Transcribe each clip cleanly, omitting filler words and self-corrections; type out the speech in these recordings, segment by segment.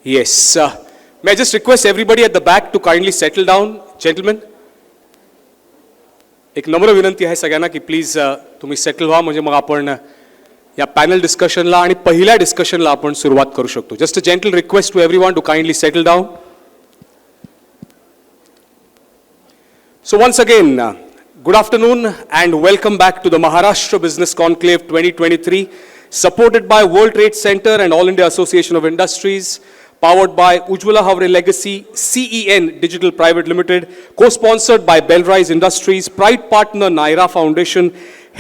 Yes. May I just request everybody at the back to kindly settle down, gentlemen? एक नम्र विनंती आहे सगळ्यांना की प्लीज तुम्ही सेटल व्हा म्हणजे मग आपण या पॅनल डिस्कशनला आणि पहिल्या डिस्कशनला आपण सुरुवात करू शकतो. Just a gentle request to everyone to kindly settle down. So once again, good afternoon and welcome back to the Maharashtra Business Conclave 2023, supported by World Trade Center and All India Association of Industries, powered by Ujjwala Havre Legacy, CEN Digital Private Limited, co-sponsored by Bellrise Industries, Pride Partner Naira Foundation,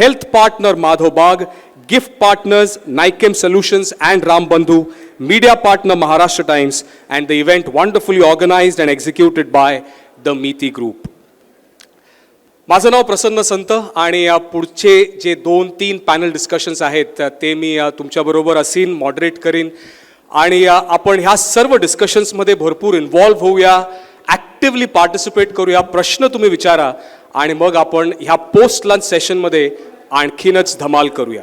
Health Partner Madhav Bagh, Gift Partners Nychem Solutions and Ram Bandhu, Media Partner Maharashtra Times, and the event wonderfully organized and executed by the Meeti Group. माझं नाव प्रसन्न संत आणि पुढचे जे 2-3 panel discussions आहेत ते मी तुमच्याबरोबर असीन, moderate करीन आणि आपण ह्या सर्व डिस्कशन्समध्ये भरपूर इन्व्हॉल्व होऊया, ॲक्टिव्हली पार्टिसिपेट करूया, प्रश्न तुम्ही विचारा आणि मग आपण ह्या पोस्ट लंच सेशनमध्ये आणखीनच धमाल करूया.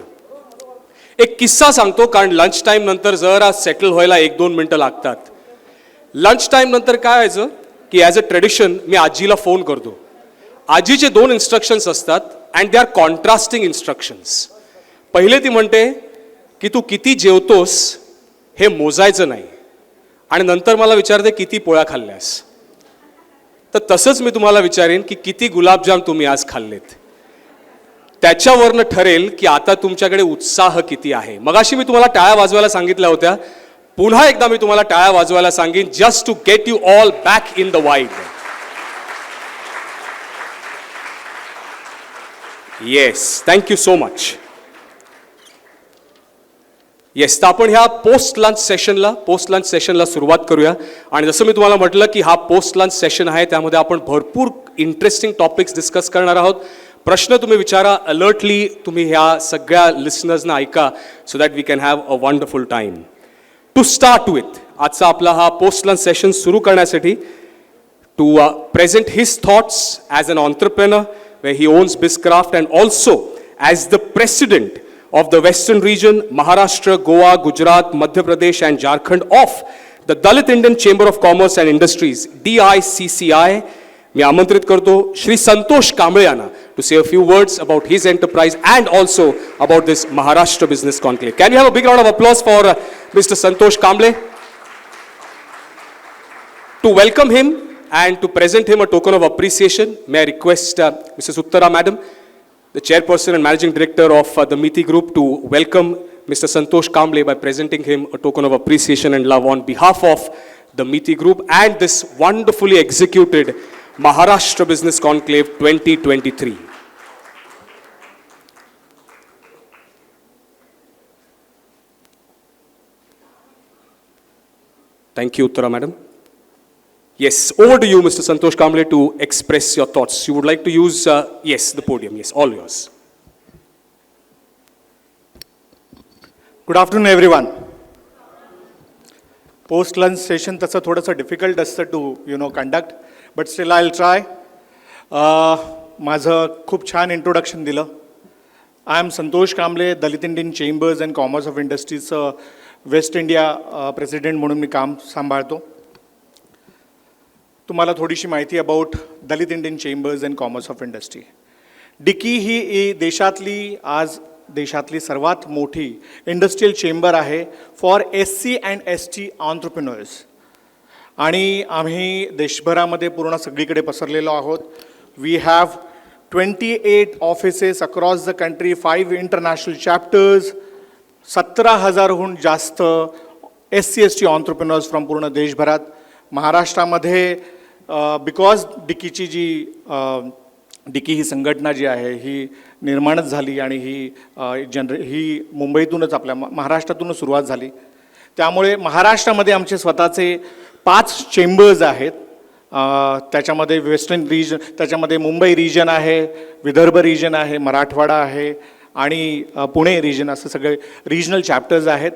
एक किस्सा सांगतो कारण लंच टाईम नंतर जरा सेटल व्हायला 1-2 मिनटं लागतात. लंच टाईम नंतर काय व्हायचं की ॲज अ ट्रेडिशन मी आजीला फोन करतो. आजीचे 2 इन्स्ट्रक्शन्स असतात and they are contrasting instructions. पहिले ती म्हणते की तू किती जेवतोस हे मोजायचं नाही आणि नंतर मला विचारते किती पोळ्या खाल्ल्यास. तर तसंच मी तुम्हाला विचारेन की किती गुलाबजाम तुम्ही आज खाल्लेत, त्याच्यावरनं ठरेल की आता तुमच्याकडे उत्साह किती आहे. मगाशी मी तुम्हाला टाळ्या वाजवायला सांगितल्या होत्या, पुन्हा एकदा मी तुम्हाला टाळ्या वाजवायला सांगेन just to get you all back in the wide. Yes, thank you so much. Yes, तर आपण ह्या पोस्ट लंच सेशनला सुरुवात करूया. आणि जसं मी तुम्हाला म्हटलं की हा पोस्ट लंच सेशन आहे, त्यामध्ये आपण भरपूर इंटरेस्टिंग टॉपिक्स डिस्कस करणार आहोत. प्रश्न तुम्ही विचारा, अलर्टली तुम्ही ह्या सगळ्या लिसनर्सना ऐका so that we can have a wonderful time. To start with आजचा आपला हा पोस्ट लंच सेशन सुरू करण्यासाठी to present his thoughts as an entrepreneur where he owns BizCraft and also as the president of the Western region, Maharashtra, Goa, Gujarat, Madhya Pradesh and Jharkhand of the Dalit Indian Chamber of Commerce and Industries, DICCI. मी आमंत्रित करतो श्री संतोष कांबळे यांना to say a few words about his enterprise and also about this Maharashtra Business Conclave. Can we have a big round of applause for Mr. Santosh Kamble? To welcome him and to present him a token of appreciation, may I request Mrs. Uttara Madam, the chairperson and managing director of the Meeti Group, to welcome Mr. Santosh Kamble by presenting him a token of appreciation and love on behalf of the Meeti Group and this wonderfully executed Maharashtra Business Conclave 2023. Thank you, Uttara Madam. Yes, over to you, Mr. Santosh Kamble, to express your thoughts. You would like to use, yes, the podium. Yes, all yours. Good afternoon, everyone. Post-lunch session तसं थोडंसं difficult असतं to conduct, but still I will try. माझं खूप छान introduction दिलं. I am Santosh Kamble, Dalit Indian chambers and commerce of इंडस्ट्रीजचं west India president म्हणून मी काम सांभाळतो. तुम्हाला थोडीशी माहिती about Dalit Indian chambers and commerce of industry. DICCI ही देशातली सर्वात मोठी इंडस्ट्रियल चेंबर आहे for SC and ST entrepreneurs. आणि आम्ही देशभरामध्ये पूर्ण सगळीकडे पसरलेलो आहोत. We have 28 offices across the country, 5 international chapters, 17,000हून जास्त SC ST ऑन्ट्रप्रिनर्स फ्रॉम पूर्ण देशभरात. महाराष्ट्रामध्ये बिकॉज डिकीची डिकी ही संघटना जी आहे ही निर्माणच झाली आणि ही मुंबईतूनच आपल्या महाराष्ट्रातूनच सुरुवात झाली. त्यामुळे महाराष्ट्रामध्ये आमचे स्वतःचे 5 चेंबर्स आहेत. त्याच्यामध्ये वेस्टर्न रिजन, त्याच्यामध्ये मुंबई रिजन आहे, विदर्भ रिजन आहे, मराठवाडा आहे आणि पुणे रिजन, असं सगळे रिजनल चॅप्टर्स आहेत.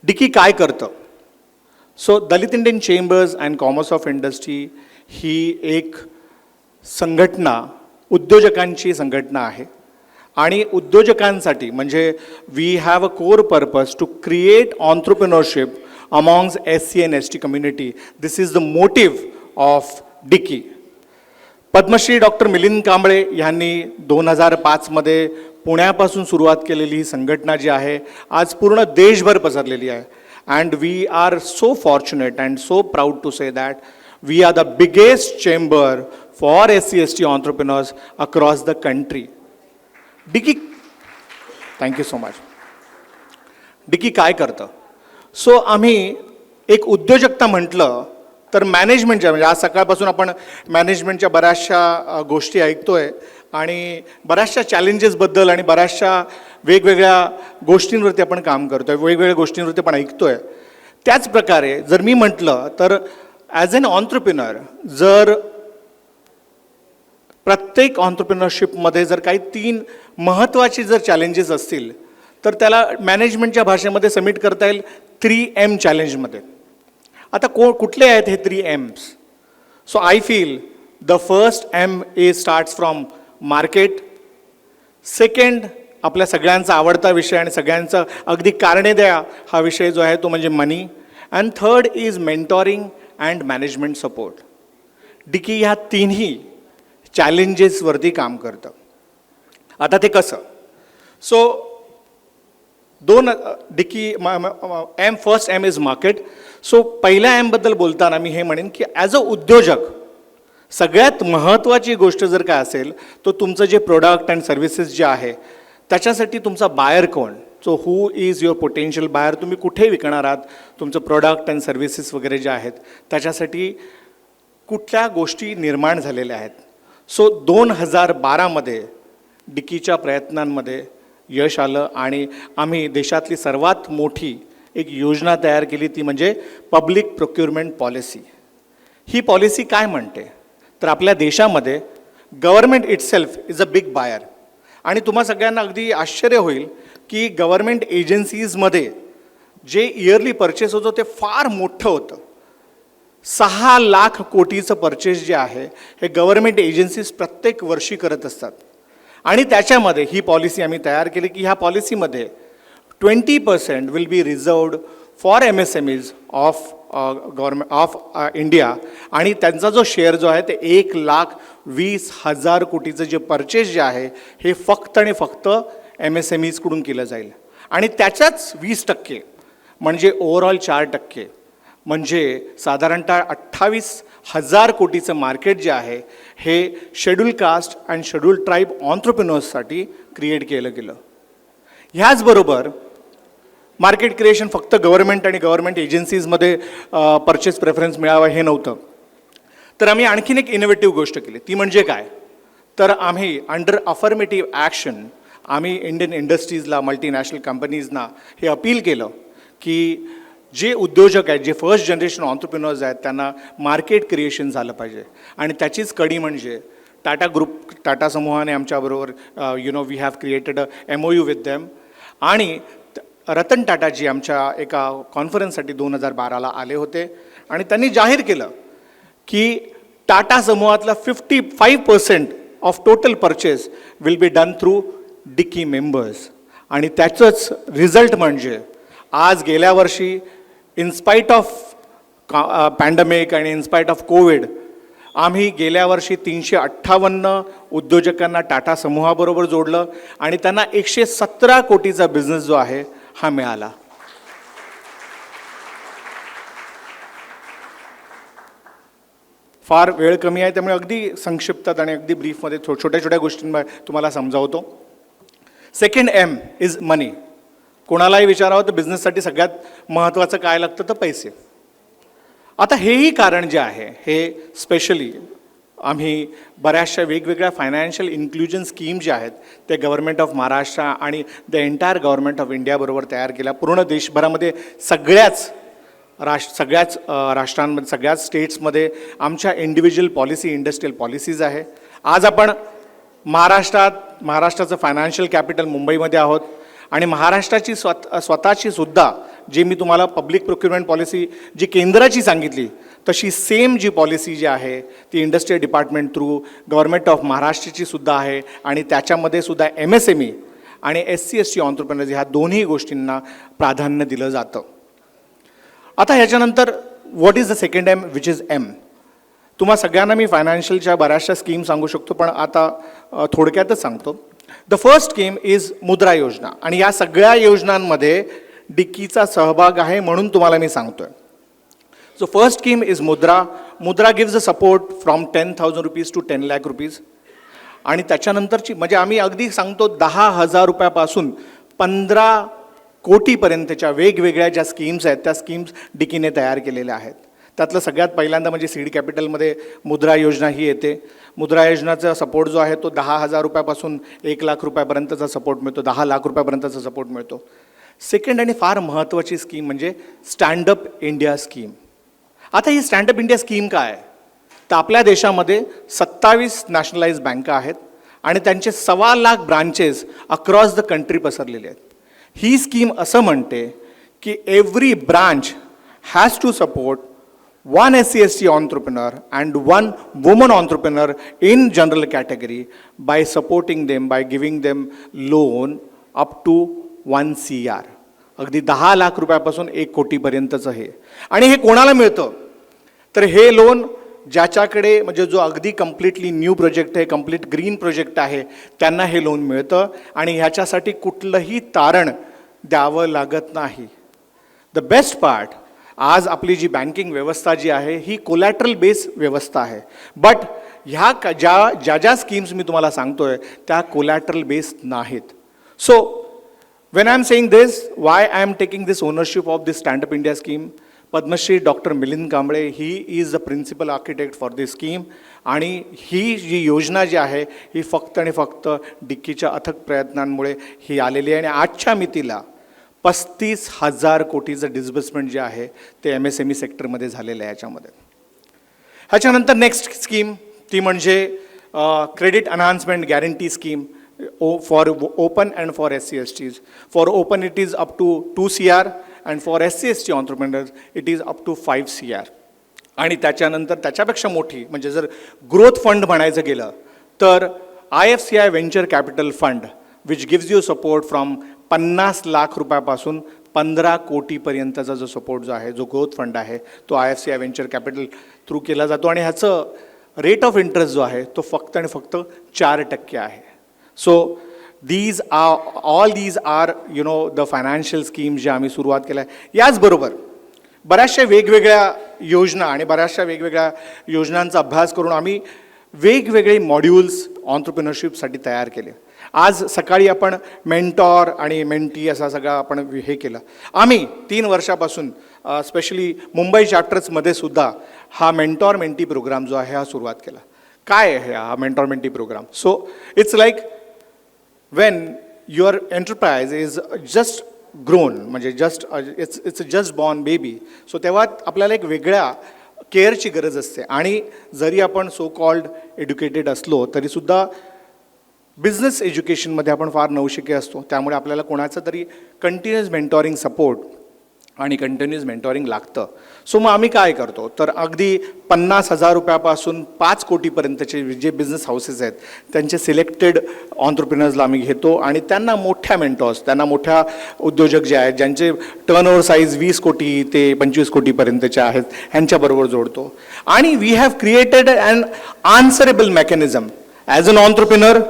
डिकी काय करतं? So Dalit Indian chambers and commerce of industry ही एक संघटना, उद्योजकांची संघटना आहे. आणि उद्योजकांसाठी म्हणजे we have a core purpose to create entrepreneurship amongst SC and ST community. This is the motive of DICCI. Padmashri doctor Milind Kamble यांनी 2005मध्ये पुण्यापासून सुरुवात केलेली ही संघटना जी आहे आज पूर्ण देशभर पसरलेली आहे. And we are so fortunate and so proud to say that we are the biggest chamber for SC ST entrepreneurs across the country. DICCI, thank you so much. DICCI काय करतं? सो आम्ही एक उद्योजकता म्हटलं तर मॅनेजमेंटच्या, म्हणजे आज सकाळपासून आपण मॅनेजमेंटच्या बऱ्याचशा गोष्टी ऐकतोय आणि बऱ्याचशा चॅलेंजेसबद्दल आणि बऱ्याचशा वेगवेगळ्या गोष्टींवरती आपण काम करतोय, वेगवेगळ्या गोष्टींवरती आपण ऐकतोय. त्याच प्रकारे जर मी म्हटलं तर ॲज एन ऑन्ट्रप्रिनर, जर प्रत्येक ऑन्ट्रप्रिनरशिपमध्ये जर काही 3 महत्त्वाची जर चॅलेंजेस असतील तर त्याला मॅनेजमेंटच्या भाषेमध्ये सबमिट करता येईल 3M चॅलेंजमध्ये. आता कुठले आहेत हे 3Ms? So I feel the first M starts from market. Second, आपल्या सगळ्यांचा आवडता विषय आणि सगळ्यांचा अगदी कारणे द्या हा विषय जो आहे तो म्हणजे money. And third is mentoring and management support. DICCI ह्या 3ही चॅलेंजेसवरती काम करतं. आता ते कसं? So DICCI first M is market. So पहिल्या Mबद्दल बोलताना मी हे म्हणेन की ॲज अ उद्योजक सगळ्यात महत्त्वाची गोष्ट जर काय असेल तो तुमचं जे प्रोडक्ट अँड सर्व्हिसेस जे आहे त्याच्यासाठी तुमचा बायर कोण. So who is your potential buyer, तुम्ही कुठे विकणार आहात तुमचं प्रोडक्ट अँड सर्व्हिसेस वगैरे जे आहेत त्याच्यासाठी कुठल्या गोष्टी निर्माण झालेल्या आहेत. सो 2012मध्ये डिकीच्या प्रयत्नांमध्ये यश आलं आणि आम्ही देशातली सर्वात मोठी एक योजना तयार केली, ती म्हणजे पब्लिक प्रोक्युरमेंट पॉलिसी. ही पॉलिसी काय म्हणते तर आपल्या देशामध्ये government itself is a big buyer. आणि तुम्हा सगळ्यांना अगदी आश्चर्य होईल की गव्हर्नमेंट एजन्सीजमध्ये जे इयरली परचेस होतं ते फार मोठं होतं. 6 लाख कोटीचं परचेस जे आहे हे गव्हर्नमेंट एजन्सीज प्रत्येक वर्षी करत असतात. आणि त्याच्यामध्ये ही पॉलिसी आम्ही तयार केली की ह्या पॉलिसीमध्ये 20% will be reserved for MSMEs of government of India. आणि त्यांचा जो शेअर जो आहे ते 1,20,000 कोटीचं जे परचेस जे आहे हे फक्त आणि फक्त MSMEsकडून केलं जाईल. आणि त्याच्याच 20% म्हणजे ओव्हरऑल 4% म्हणजे साधारणतः 28,000 कोटीचं मार्केट जे आहे हे schedule caste and schedule tribe ऑन्ट्रप्रिनर्ससाठी क्रिएट केलं गेलं. ह्याचबरोबर मार्केट क्रिएशन फक्त गव्हर्नमेंट आणि गव्हर्नमेंट एजन्सीजमध्ये परचेस प्रेफरन्स मिळावा हे नव्हतं, तर आम्ही आणखीन एक इनोव्हेटिव्ह गोष्ट केली. ती म्हणजे काय तर आम्ही अंडर अफर्मेटिव्ह ॲक्शन आम्ही इंडियन इंडस्ट्रीजला, मल्टीनॅशनल कंपनीजना हे अपील केलं की जे उद्योजक आहेत, जे फर्स्ट जनरेशन ऑन्ट्रप्रिनर्स आहेत त्यांना मार्केट क्रिएशन झालं पाहिजे. आणि त्याचीच कडी म्हणजे टाटा ग्रुप, टाटा समूहाने आमच्याबरोबर we have created a MOU with them. आणि रतन टाटाजी आमच्या एका कॉन्फरन्ससाठी 2012ला आले होते आणि त्यांनी जाहीर केलं की टाटा समूहातला 55% of total purchase will be done through DICCI members. आणि त्याचंच रिझल्ट म्हणजे आज गेल्या वर्षी इनस्पाईट ऑफ पॅन्डेमिक आणि इनस्पाईट ऑफ कोविड आम्ही गेल्या वर्षी 358 उद्योजकांना टाटा समूहाबरोबर जोडलं आणि त्यांना 117 कोटीचा बिझनेस जो आहे हा मिळाला. फार वेळ कमी आहे त्यामुळे अगदी संक्षिप्तात आणि अगदी ब्रीफमध्ये छोट्या छोट्या गोष्टींमध्ये तुम्हाला समजावतो. सेकंड M इज मनी. कोणालाही विचारावं तर बिझनेससाठी सगळ्यात महत्त्वाचं काय लागतं तर पैसे. आता हेही कारण जे आहे हे स्पेशली आम्ही बऱ्याचशा वेगवेगळ्या फायनान्शियल इन्क्लुजन स्कीम ज्या आहेत ते गव्हर्नमेंट ऑफ महाराष्ट्र आणि द एंटायर गव्हर्नमेंट ऑफ इंडियाबरोबर तयार केल्या. पूर्ण देशभरामध्ये सगळ्याच राष्ट्रांमध्ये, सगळ्याच स्टेट्समध्ये आमच्या इंडिव्हिज्युअल पॉलिसी, इंडस्ट्रियल पॉलिसीज आहे. आज आपण महाराष्ट्राचं फायनान्शियल कॅपिटल मुंबईमध्ये आहोत आणि महाराष्ट्राची स्वतःची सुद्धा जे मी तुम्हाला पब्लिक प्रोक्युरमेंट पॉलिसी जी केंद्राची सांगितली तशी सेम जी पॉलिसी जी आहे ती industrial department through government of महाराष्ट्राची सुद्धा आहे. आणि त्याच्यामध्ये सुद्धा MSME आणि SC ST ऑन्ट्रप्रिनर्स ह्या दोन्ही गोष्टींना प्राधान्य दिलं जातं. आता ह्याच्यानंतर what is the second M which is M. तुम्हा सगळ्यांना मी फायनान्शियलच्या बऱ्याचशा स्कीम सांगू शकतो, पण आता थोडक्यातच सांगतो. द फर्स्ट स्कीम इज मुद्रा योजना, आणि या सगळ्या योजनांमध्ये डिक्कीचा सहभाग आहे म्हणून तुम्हाला मी सांगतोय. So first scheme is Mudra. Mudra gives a support from 10,000 rupees to 10 lakh rupees. आणि त्याच्यानंतरची म्हणजे आम्ही अगदी सांगतो 10,000 रुपयापासून 15 कोटीपर्यंतच्या वेगवेगळ्या ज्या स्कीम्स आहेत त्या स्कीम्स डिकीने तयार केलेल्या आहेत. त्यातलं सगळ्यात पहिल्यांदा म्हणजे सीड कॅपिटलमध्ये मुद्रा योजना ही येते. मुद्रा योजनाचा सपोर्ट जो आहे तो 10,000 रुपयापासून 1 लाख रुपयापर्यंतचा सपोर्ट मिळतो, 10 लाख रुपयापर्यंतचा सपोर्ट मिळतो. सेकंड आणि फार महत्त्वाची स्कीम म्हणजे स्टँडअप इंडिया स्कीम. आता ही स्टँडअप इंडिया स्कीम काय आहे, तर आपल्या देशामध्ये 27 नॅशनलाइज बँका आहेत आणि त्यांचे 1.25 lakh branches across the country पसरलेले आहेत. ही स्कीम असं म्हणते की every branch has to support 1 SC/ST entrepreneur and 1 woman entrepreneur in general category by supporting them, by giving them loan up to 1 CR. अगदी 10 लाख रुपयापासून 1 कोटीपर्यंतचं हे. आणि हे कोणाला मिळतं, तर हे लोन ज्याच्याकडे म्हणजे जो अगदी कम्प्लिटली न्यू प्रोजेक्ट आहे, कम्प्लीट ग्रीन प्रोजेक्ट आहे, त्यांना हे लोन मिळतं आणि ह्याच्यासाठी कुठलंही तारण द्यावं लागत नाही. द बेस्ट पार्ट, आज आपली जी बँकिंग व्यवस्था जी आहे ही कोलॅटरल बेस व्यवस्था आहे. बट ह्या ज्या स्कीम्स मी तुम्हाला सांगतोय त्या कोलॅटरल बेस नाहीत. So when I am saying this, why I am taking this ownership of this stand up India scheme, Padmashri doctor Milind Kamble he is the principal architect for this scheme. आणि ही जी योजना जी आहे ही फक्त आणि फक्त डिक्कीच्या अथक प्रयत्नांमुळे ही आलेली आहे. आणि आजच्या मितीला 35,000 कोटीचं डिस्बर्समेंट जे आहे ते MSME सेक्टरमध्ये झालेलं आहे याच्यामध्ये. ह्याच्यानंतर नेक्स्ट स्कीम ती म्हणजे credit enhancement guarantee scheme for open and for SC/STs. For open it is up to 2 CR and for SC/ST entrepreneurs it is up to 5 CR. आणि त्याच्यानंतर त्याच्यापेक्षा मोठी म्हणजे जर ग्रोथ फंड म्हणायचं गेलं तर IFCI venture capital fund which gives you support from 50 lakh रुपयापासून 15 कोटीपर्यंतचा जो सपोर्ट जो आहे, जो ग्रोथ फंड आहे तो IFCI व्हेंचर कॅपिटल थ्रू केला जातो. आणि ह्याचं रेट ऑफ इंटरेस्ट जो आहे तो फक्त आणि फक्त 4% आहे. So these are the financial schemes जे आम्ही सुरुवात केल्या आहे. याचबरोबर बऱ्याचशा वेगवेगळ्या योजना आणि बऱ्याचशा वेगवेगळ्या योजनांचा अभ्यास करून आम्ही वेगवेगळे मॉड्यूल्स ऑन्टरप्रिनरशिपसाठी तयार केले. आज सकाळी आपण मेंटॉर आणि मेंटी असा सगळा आपण हे केलं. आम्ही 3 वर्षापासून स्पेशली मुंबई चॅप्टर्समध्ये सुद्धा हा मेंटॉर मेंटी प्रोग्राम जो आहे हा सुरुवात केला. काय आहे हा mentor mentee program? So it's like when your enterprise is just grown, म्हणजे it's just born baby. So तेव्हा आपल्याला एक वेगळ्या केअरची गरज असते. आणि जरी आपण सो कॉल्ड एज्युकेटेड असलो तरीसुद्धा बिझनेस एज्युकेशनमध्ये आपण फार नवशिके असतो. त्यामुळे आपल्याला कोणाचं तरी कंटिन्युअस मेंटॉरिंग सपोर्ट आणि कंटिन्युअस मेंटॉरिंग लागतं. सो मग आम्ही काय करतो तर अगदी 50,000 रुपयापासून 5 कोटीपर्यंतचे जे बिझनेस हाऊसेस आहेत त्यांचे सिलेक्टेड ऑन्टरप्रिनर्सला आम्ही घेतो आणि त्यांना मोठ्या मेंटॉर्स, त्यांना मोठ्या उद्योजक जे आहेत ज्यांचे टर्नओव्हर साईज 20 कोटी ते 25 कोटीपर्यंतचे आहेत ह्यांच्याबरोबर जोडतो. आणि we have created an answerable mechanism. As an entrepreneur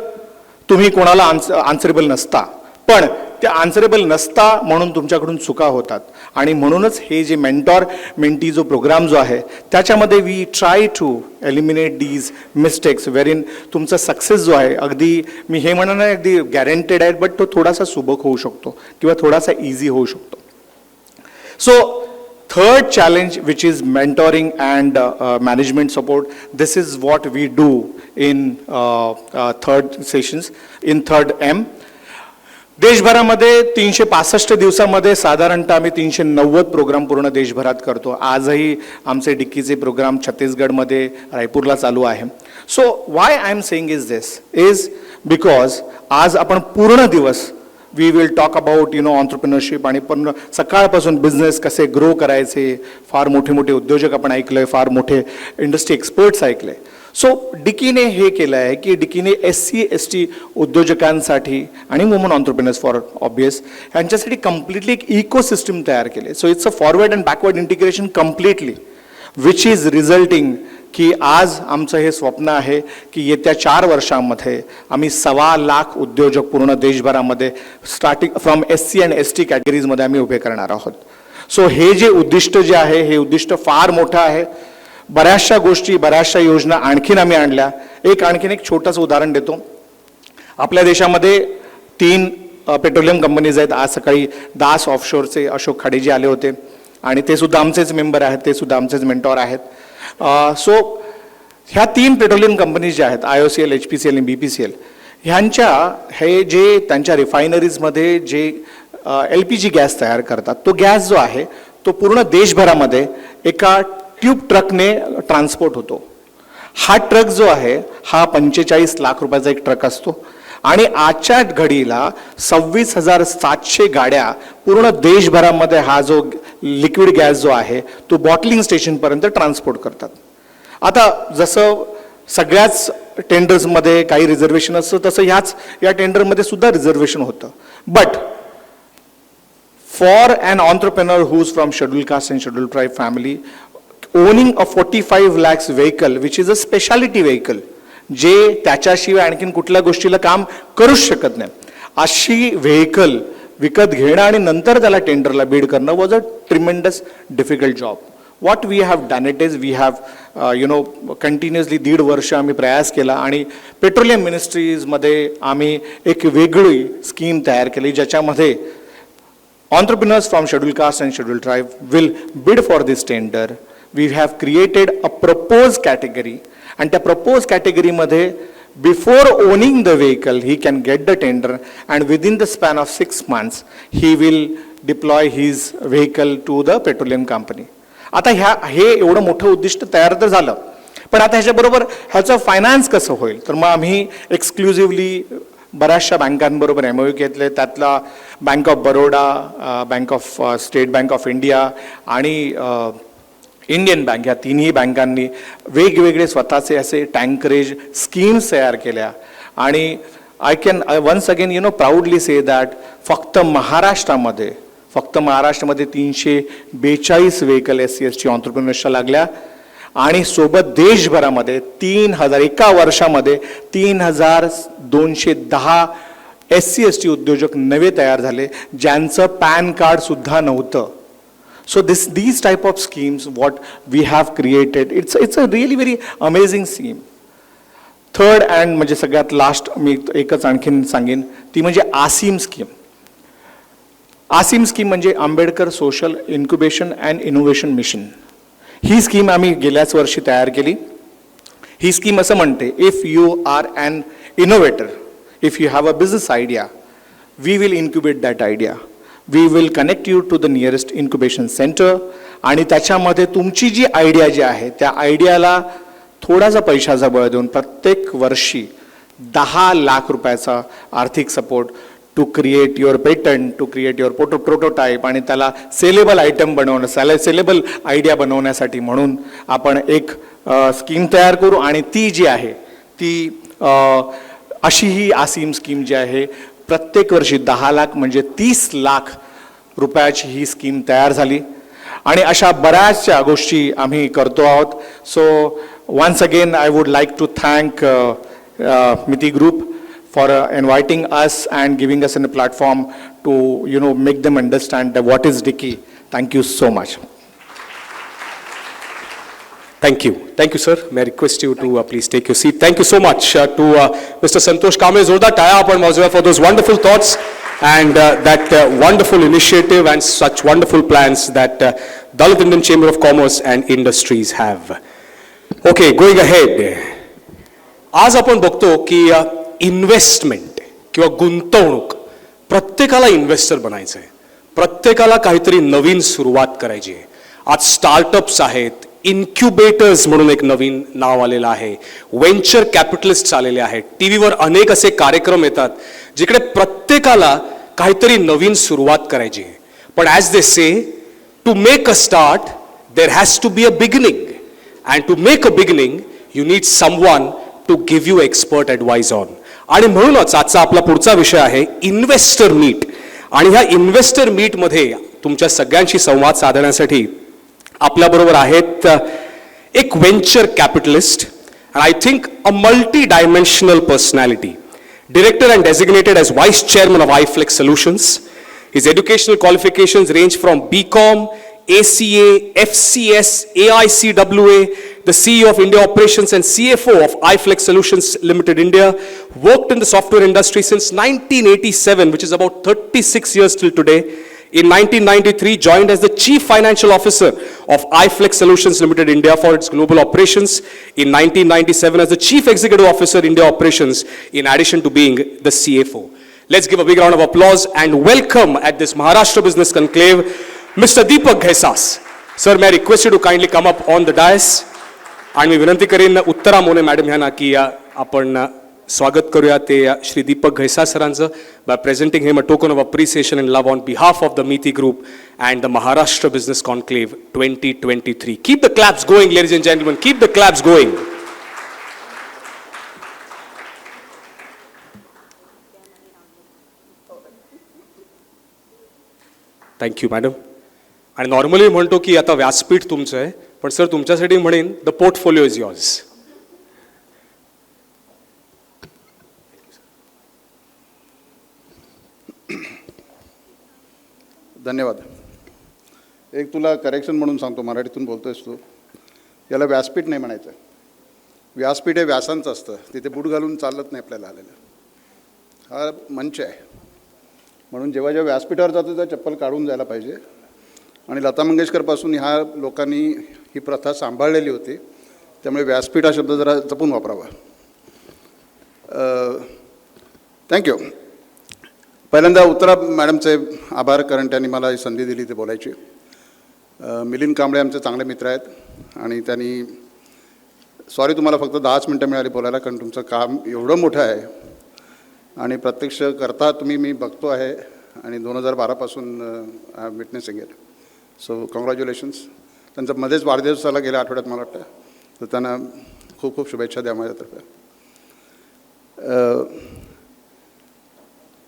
तुम्ही कोणाला आन्सरेबल नसता, पण ते आन्सरेबल नसता म्हणून तुमच्याकडून चुका होतात. आणि म्हणूनच हे जे मेंटॉर मेंटी जो प्रोग्राम जो आहे त्याच्यामध्ये we try to eliminate these mistakes where in तुमचा सक्सेस जो आहे अगदी मी हे म्हणणार नाही अगदी गॅरंटेड आहे, बट तो थोडासा सुबक होऊ शकतो किंवा थोडासा इझी होऊ शकतो. So third challenge, which is mentoring and management support, this is what we do in third sessions, in third M. देशभरामध्ये 365 दिवसामध्ये साधारणतः आम्ही 390 प्रोग्राम पूर्ण देशभरात करतो. आजही आमचे डिक्कीचे प्रोग्राम छत्तीसगडमध्ये रायपूरला चालू आहे. So why I am saying is this is because आज आपण पूर्ण दिवस we will talk about entrepreneurship आणि पण सकाळपासून बिझनेस कसे ग्रो करायचे, फार मोठे मोठे उद्योजक आपण ऐकले, फार मोठे इंडस्ट्री एक्सपर्ट्स ऐकले. सो डिकीने हे केलं आहे की डिकीने SC/ST उद्योजकांसाठी आणि वुमन ऑन्टरप्रिनर्स फॉर ऑब्वियस यांच्यासाठी कम्प्लिटली एक इकोसिस्टम तयार केले. So it's a forward and backward integration completely which is resulting की आज आमचं हे स्वप्न आहे की येत्या 4 वर्षांमध्ये आम्ही 1.25 लाख उद्योजक पूर्ण देशभरामध्ये स्टार्टिंग फ्रॉम SC आणि ST कॅटेगरीजमध्ये आम्ही उभे करणार आहोत. सो हे जे उद्दिष्ट जे आहे हे उद्दिष्ट फार मोठं आहे. बऱ्याचशा गोष्टी बऱ्याचशा योजना आणखीन आम्ही आणल्या. आणखीन एक छोटंसं उदाहरण देतो. आपल्या देशामध्ये 3 पेट्रोलियम कंपनीज आहेत. आज सकाळी दास ऑफशोरचे अशोक खाडेजी आले होते आणि ते सुद्धा आमचेच मेंबर आहेत, ते सुद्धा आमचेच मेंटॉर आहेत. सो ह्या 3 पेट्रोलियम कंपनीज ज्या आहेत IOCL, HPCL आणि BPCL ह्यांच्या हे जे त्यांच्या रिफायनरीजमध्ये जे LPG गॅस तयार करतात तो गॅस जो आहे तो पूर्ण देशभरामध्ये एका ट्यूब ट्रकने ट्रान्सपोर्ट होतो. हा ट्रक जो आहे हा 45 लाख रुपयाचा एक ट्रक असतो आणि आजच्या घडीला 26,700 गाड्या पूर्ण देशभरामध्ये हा जो लिक्विड गॅस जो आहे तो बॉटलिंग स्टेशनपर्यंत ट्रान्सपोर्ट करतात. आता जसं सगळ्याच टेंडर्समध्ये काही रिझर्वेशन असतं तसं या टेंडरमध्ये सुद्धा रिझर्वेशन होतं. But for an entrepreneur who is from schedule caste and schedule tribe family owning a 45 lakhs vehicle which is a speciality vehicle जे त्याच्याशिवाय आणखीन कुठल्या गोष्टीला काम करूच शकत नाही अशी व्हेकल विकत घेणं आणि नंतर त्याला टेंडरला बीड करणं was a tremendous difficult job. What we have done it is we have continuously 1.5 वर्ष आम्ही प्रयास केला आणि पेट्रोलियम मिनिस्ट्रीजमध्ये आम्ही एक वेगळी स्कीम तयार केली ज्याच्यामध्ये entrepreneurs from scheduled caste and scheduled tribe will bid for this tender. We have created a proposed category and the proposed category मध्ये before owning the vehicle he can get the tender and within the span of 6 months he will deploy his vehicle to the petroleum company. आता हे एवढं मोठं उद्दिष्ट तयार तर झालं पण आता ह्याच्याबरोबर ह्याचं फायनान्स कसं होईल तर मग आम्ही एक्सक्लुझिव्हली बऱ्याचशा बँकांबरोबर MOU घेतले. त्यातला bank of Baroda, state bank of India आणि इंडियन बँक ह्या 3ही बँकांनी वेगवेगळे स्वतःचे असे टँकरेज स्कीम्स तयार केल्या आणि I can once again proudly say that फक्त महाराष्ट्रामध्ये 342 व्हेकल SC/ST ऑन्टरप्रिनर्सच्या लागल्या आणि सोबत देशभरामध्ये 3,000 एका वर्षामध्ये 3,210 SC/ST उद्योजक नवे तयार झाले ज्यांचं पॅन कार्ड सुद्धा नव्हतं. So these type of schemes what we have created it's a really very amazing scheme. Third and म्हणजे सगळ्यात लास्ट मी एकच आणखीन सांगेन ती म्हणजे ASIM स्कीम. ASIM स्कीम म्हणजे Ambedkar social incubation and innovation mission. ही स्कीम आम्ही गेल्याच वर्षी तयार केली. ही स्कीम असं म्हणते if you are an innovator, if you have a business idea, we will incubate that idea. We will connect you to the nearest incubation centre आणि त्याच्यामध्ये तुमची जी आयडिया जी आहे त्या आयडियाला थोडासा पैशाचा बळ देऊन प्रत्येक वर्षी 10 लाख रुपयाचा आर्थिक support to create your patent, to create your prototype आणि त्याला सेलेबल आयटम बनवणं, सेलेबल आयडिया बनवण्यासाठी म्हणून आपण एक स्कीम तयार करू आणि ती जी आहे ती अशी ही ASIM स्कीम जी आहे प्रत्येक वर्षी 10 लाख म्हणजे 30 लाख रुपयाची ही स्कीम तयार झाली आणि अशा बऱ्याचशा गोष्टी आम्ही करतो आहोत. So once again I would like to thank Miti group for inviting us and giving us a platform to make them understand that what is Dicky. Thank you so much. Thank you, sir. May I request you to please take your seat. Thank you so much to Mr. Santosh Kamble. Zorda taya apan Mauzewa for those wonderful thoughts and that wonderful initiative and such wonderful plans that Dalit Indian Chamber of Commerce and Industries have. Okay, going ahead. आज आपण बघतो की investment किंवा गुंतवणूक प्रत्येकाला investor बनायचं आहे, प्रत्येकाला काहीतरी नवीन सुरुवात करायची आहे. आज स्टार्टअप्स आहेत, इन्क्युबेटर्स म्हणून एक नवीन नाव आलेलं आहे, व्हेंचर कॅपिटलिस्ट आलेले आहेत. टीव्हीवर अनेक असे कार्यक्रम येतात जिकडे प्रत्येकाला काहीतरी नवीन सुरुवात करायची आहे. पण as they say to make a start there has to be a beginning and to make a beginning you need someone to give you expert advice on. आणि म्हणूनच आजचा आपला पुढचा विषय आहे इन्व्हेस्टर मीट. आणि ह्या इन्व्हेस्टर मीटमध्ये तुमच्या सगळ्यांशी संवाद साधण्यासाठी आपल्याबरोबर आहेत एक venture capitalist and I think a multi-dimensional personality. Director and designated as Vice Chairman of iFlex Solutions. His educational qualifications range from BCom, ACA, FCS, AICWA, the CEO of India Operations and CFO of iFlex Solutions Limited India. Worked in the software industry since 1987, which is about 36 years till today. In 1993, joined as the Chief Financial Officer of iFlex Solutions Limited India for its global operations. In 1997, as the Chief Executive Officer India Operations, in addition to being the CFO. Let's give a big round of applause and welcome at this Maharashtra Business Conclave, Mr. Deepak Ghaisas. Sir, may I request you to kindly come up on the dais. आणि मी विनंती करीन उत्तरा मोने madam ह्यांना की आपण स्वागत करूया ते श्री दीपक घैसा सरांचं by presenting him a token of appreciation and love on behalf of the Miti group and the Maharashtra business conclave 2023. Keep the claps going ladies and gentleman, keep the claps going. Thank you madam. आणि normally म्हणतो की आता व्यासपीठ तुमचं आहे, पण sir तुमच्यासाठी म्हणेन द पोर्टफोलिओ इज युअर्स. धन्यवाद. एक तुला करेक्शन म्हणून सांगतो, मराठीतून बोलतोयस तू. याला व्यासपीठ नाही म्हणायचं. व्यासपीठ हे व्यासांचं असतं, तिथे बूट घालून चालत नाही आपल्याला आलेलं. हा मंच आहे, म्हणून जेव्हा जेव्हा व्यासपीठावर जातो तेव्हा चप्पल काढून जायला पाहिजे. आणि लता मंगेशकरपासून ह्या लोकांनी ही प्रथा सांभाळलेली होती, त्यामुळे व्यासपीठ हा शब्द जरा जपून वापरावा. थँक्यू. पहिल्यांदा उत्तरा मॅडमचे आभार, कारण त्यांनी मला ही संधी दिली ते बोलायची. मिलिंद कांबळे आमचे चांगले मित्र आहेत आणि त्यांनी सॉरी तुम्हाला फक्त 10 मिनटं मिळाली बोलायला, कारण तुमचं काम एवढं मोठं आहे आणि प्रत्यक्ष करता तुम्ही मी बघतो आहे आणि 2012पासून I am witnessing it. So congratulations. त्यांचा मध्येच वाढदिवस झाला गेल्या आठवड्यात मला वाटतं, तर त्यांना खूप खूप शुभेच्छा द्या माझ्यातर्फे.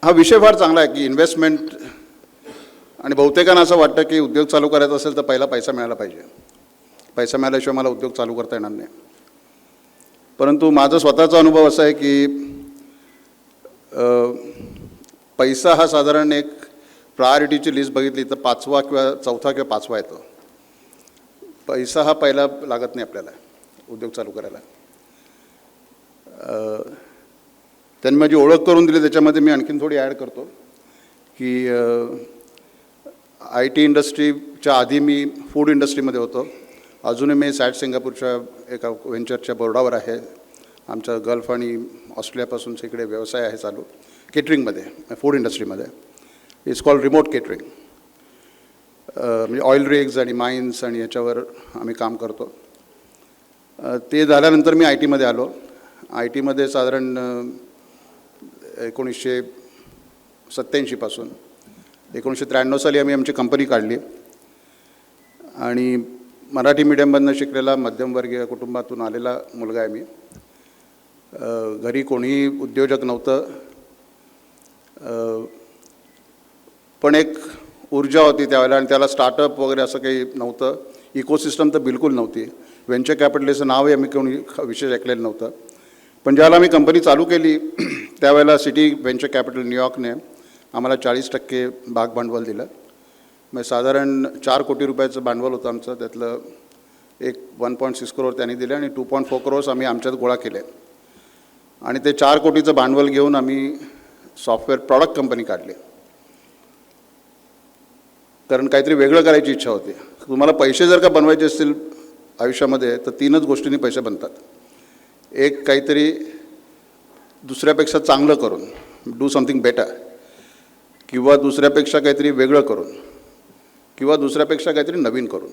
हा विषय फार चांगला आहे की इन्व्हेस्टमेंट, आणि बहुतेकांना असं वाटतं की उद्योग चालू करायचा असेल तर पहिला पैसा मिळाला पाहिजे. पैसा मिळाल्याशिवाय मला उद्योग चालू करता येणार नाही. परंतु माझा स्वतःचा अनुभव असा आहे की पैसा हा साधारण एक प्रायोरिटीची लिस्ट बघितली तर 5वा किंवा 4था किंवा 5वा येतो. पैसा हा पहिला लागत नाही आपल्याला उद्योग चालू करायला. त्यांनी माझी ओळख करून दिली, त्याच्यामध्ये मी आणखीन थोडी ॲड करतो की IT इंडस्ट्रीच्या आधी मी फूड इंडस्ट्रीमध्ये होतो. अजूनही मी सॅट सिंगापूरच्या एका व्हेंचरच्या बोर्डावर आहे. आमच्या गल्फ आणि ऑस्ट्रेलियापासून इकडे व्यवसाय आहे चालू केटरिंगमध्ये, फूड इंडस्ट्रीमध्ये. It's called remote catering. म्हणजे ऑइल रिग्स आणि माइन्स आणि याच्यावर आम्ही काम करतो. ते झाल्यानंतर मी IT मध्ये आलो. IT मध्ये साधारण 1987 पासून 1993 साली आम्ही आमची कंपनी काढली. आणि मराठी मीडियममधनं शिकलेला मध्यमवर्गीय कुटुंबातून आलेला मुलगा आहे मी. घरी कोणीही उद्योजक नव्हतं, पण एक ऊर्जा होती त्यावेळेला, आणि त्याला स्टार्टअप वगैरे असं काही नव्हतं. इकोसिस्टम तर बिलकुल नव्हती. व्हेंचर कॅपिटलिस्टचं नावही आम्ही कोणी विशेष ऐकलेलं नव्हतं. पण ज्यावेळेला आम्ही कंपनी चालू केली त्यावेळेला सिटी व्हेंचर कॅपिटल न्यूयॉर्कने आम्हाला 40% भाग भांडवल दिलं. मग साधारण 4 कोटी रुपयाचं भांडवल होतं आमचं. त्यातलं एक 1.6 करोड त्यांनी दिले आणि 2.4 करोड आम्ही आमच्यात गोळा केले. आणि ते 4 कोटीचं भांडवल घेऊन आम्ही सॉफ्टवेअर प्रॉडक्ट कंपनी काढली, कारण काहीतरी वेगळं करायची इच्छा होती. तुम्हाला पैसे जर का बनवायचे असतील आयुष्यामध्ये तर 3च गोष्टींनी पैसे बनतात. एक, काहीतरी दुसऱ्यापेक्षा चांगलं करून, डू समथिंग बेटर, किंवा दुसऱ्यापेक्षा काहीतरी वेगळं करून, किंवा दुसऱ्यापेक्षा काहीतरी नवीन करून.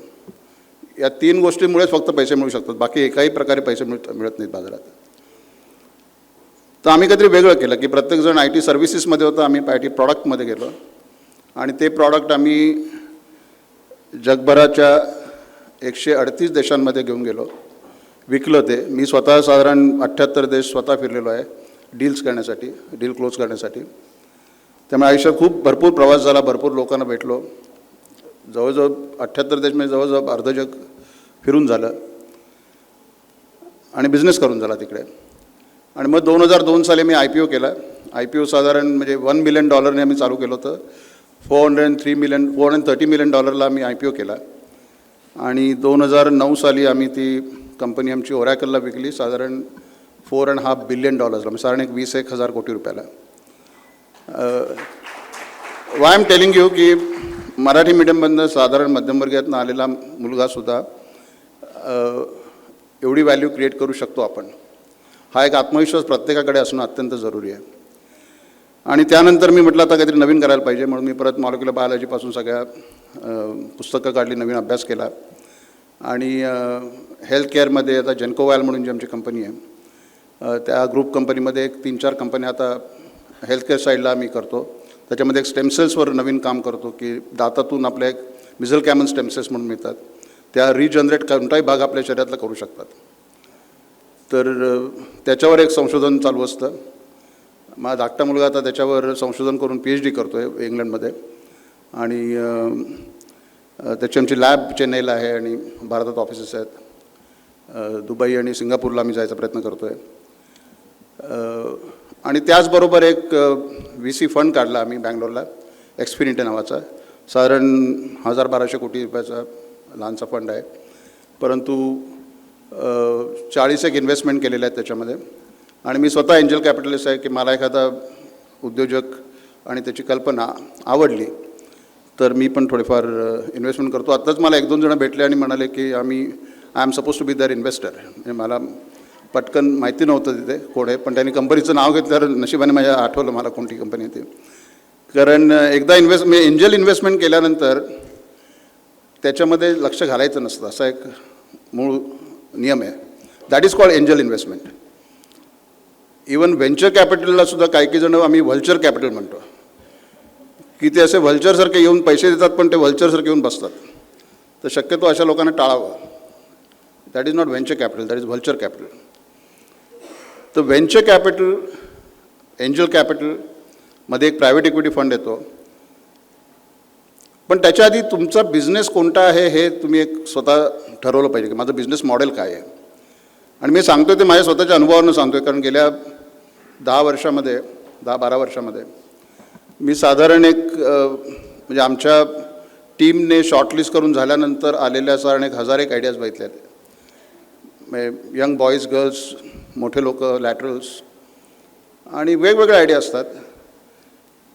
या 3 गोष्टींमुळेच फक्त पैसे मिळू शकतात. बाकी एकाही प्रकारे पैसे मिळत नाहीत बाजारात. तर आम्ही काहीतरी वेगळं केलं की प्रत्येकजण IT सर्व्हिसेसमध्ये होतं, आम्ही IT प्रॉडक्टमध्ये गेलो. आणि ते प्रॉडक्ट आम्ही जगभराच्या 138 देशांमध्ये घेऊन गेलो. विकलं ते. मी स्वतः साधारण 78 देश स्वतः फिरलेलो आहे डील्स करण्यासाठी, डील क्लोज करण्यासाठी. त्यामुळे आयुष्यात खूप भरपूर प्रवास झाला, भरपूर लोकांना भेटलो. जवळजवळ 78 देश म्हणजे जवळजवळ अर्ध जग फिरून झालं आणि बिझनेस करून झाला तिकडे. आणि मग 2002 साली मी IPO केला. IPO साधारण म्हणजे $1 मिलियन आम्ही चालू केलं होतं. $430 मिलियन आम्ही IPO केला. आणि 2009 साली आम्ही ती कंपनी आमची ओरॅकलला विकली साधारण $4.5 बिलियन, म्हणजे साधारण 21,000 कोटी रुपयाला. वाय एम टेलिंग यू की मराठी मीडियममधनं साधारण मध्यमवर्गीयातनं आलेला मुलगासुद्धा एवढी व्हॅल्यू क्रिएट करू शकतो आपण. हा एक आत्मविश्वास प्रत्येकाकडे असणं अत्यंत जरुरी आहे. आणि त्यानंतर मी म्हटलं आता काहीतरी नवीन करायला पाहिजे, म्हणून मी परत मॉलिक्युलर बायोलॉजीपासून सगळ्या पुस्तकं काढली, नवीन अभ्यास केला. आणि हेल्थकेअरमध्ये आता जेन्कोवायल म्हणून जी आमची कंपनी आहे, त्या ग्रुप कंपनीमध्ये एक 3-4 कंपन्या आता हेल्थकेअर साईडला आम्ही करतो. त्याच्यामध्ये एक स्टेमसेल्सवर नवीन काम करतो की दातातून आपल्या एक मिझलकॅमन स्टेमसेल्स म्हणून मिळतात, त्या रिजनरेट कोणताही भाग आपल्या शरीरातला करू शकतात. तर त्याच्यावर एक संशोधन चालू असतं. माझा धाकटा मुलगा आता त्याच्यावर संशोधन करून PhD करतो आहे इंग्लंडमध्ये. आणि त्याची आमची लॅब चेन्नईला आहे आणि भारतात ऑफिसेस आहेत. दुबई आणि सिंगापूरला आम्ही जायचा प्रयत्न करतो आहे. आणि त्याचबरोबर एक VC फंड काढला आम्ही बँगलोरला, एक्सफिनिटी नावाचा. साधारण 1,000-1,200 कोटी रुपयाचा लहानसा फंड आहे, परंतु 40 इन्व्हेस्टमेंट केलेले आहेत त्याच्यामध्ये. आणि मी स्वतः एंजल कॅपिटलिस्ट आहे की मला एखादा उद्योजक आणि त्याची कल्पना आवडली तर मी पण थोडेफार इन्व्हेस्टमेंट करतो. आत्ताच मला 1-2 जण भेटले आणि म्हणाले की I am suppose to be दर इन्व्हेस्टर. म्हणजे मला पटकन माहिती नव्हतं तिथे कोण आहे, पण त्यांनी कंपनीचं नाव घेतल्यावर नशिबाने माझ्या आठवलं मला कोणती कंपनी आहे ती. कारण एकदा एंजल इन्व्हेस्टमेंट केल्यानंतर त्याच्यामध्ये लक्ष घालायचं नसतं, असा एक मूळ नियम आहे. That is called angel investment. Even venture कॅपिटलला सुद्धा काही जण आम्ही व्हल्चर कॅपिटल म्हणतो की ते असे व्हल्चरसारखे येऊन पैसे देतात, पण ते व्हल्चरसारखे येऊन बसतात. तर शक्यतो अशा लोकांना टाळावं. That is not venture capital, that is vulture capital. तर व्हेंचर कॅपिटल, एंजल कॅपिटलमध्ये एक प्रायव्हेट इक्विटी फंड येतो. पण त्याच्या आधी तुमचा बिझनेस कोणता आहे हे तुम्ही एक स्वतः ठरवलं पाहिजे की माझं बिझनेस मॉडेल काय आहे. आणि मी सांगतो ते माझ्या स्वतःच्या अनुभवावरून सांगतो आहे, कारण गेल्या 10-12 वर्षामध्ये मी साधारण एक म्हणजे आमच्या टीमने शॉर्टलिस्ट करून झाल्यानंतर आलेल्या साधारण 1,000 आयडियाज बघितल्या आहेत. म्हणजे यंग बॉईज, गर्ल्स, मोठे लोक, लॅटरल्स आणि वेगवेगळे आयडिया असतात.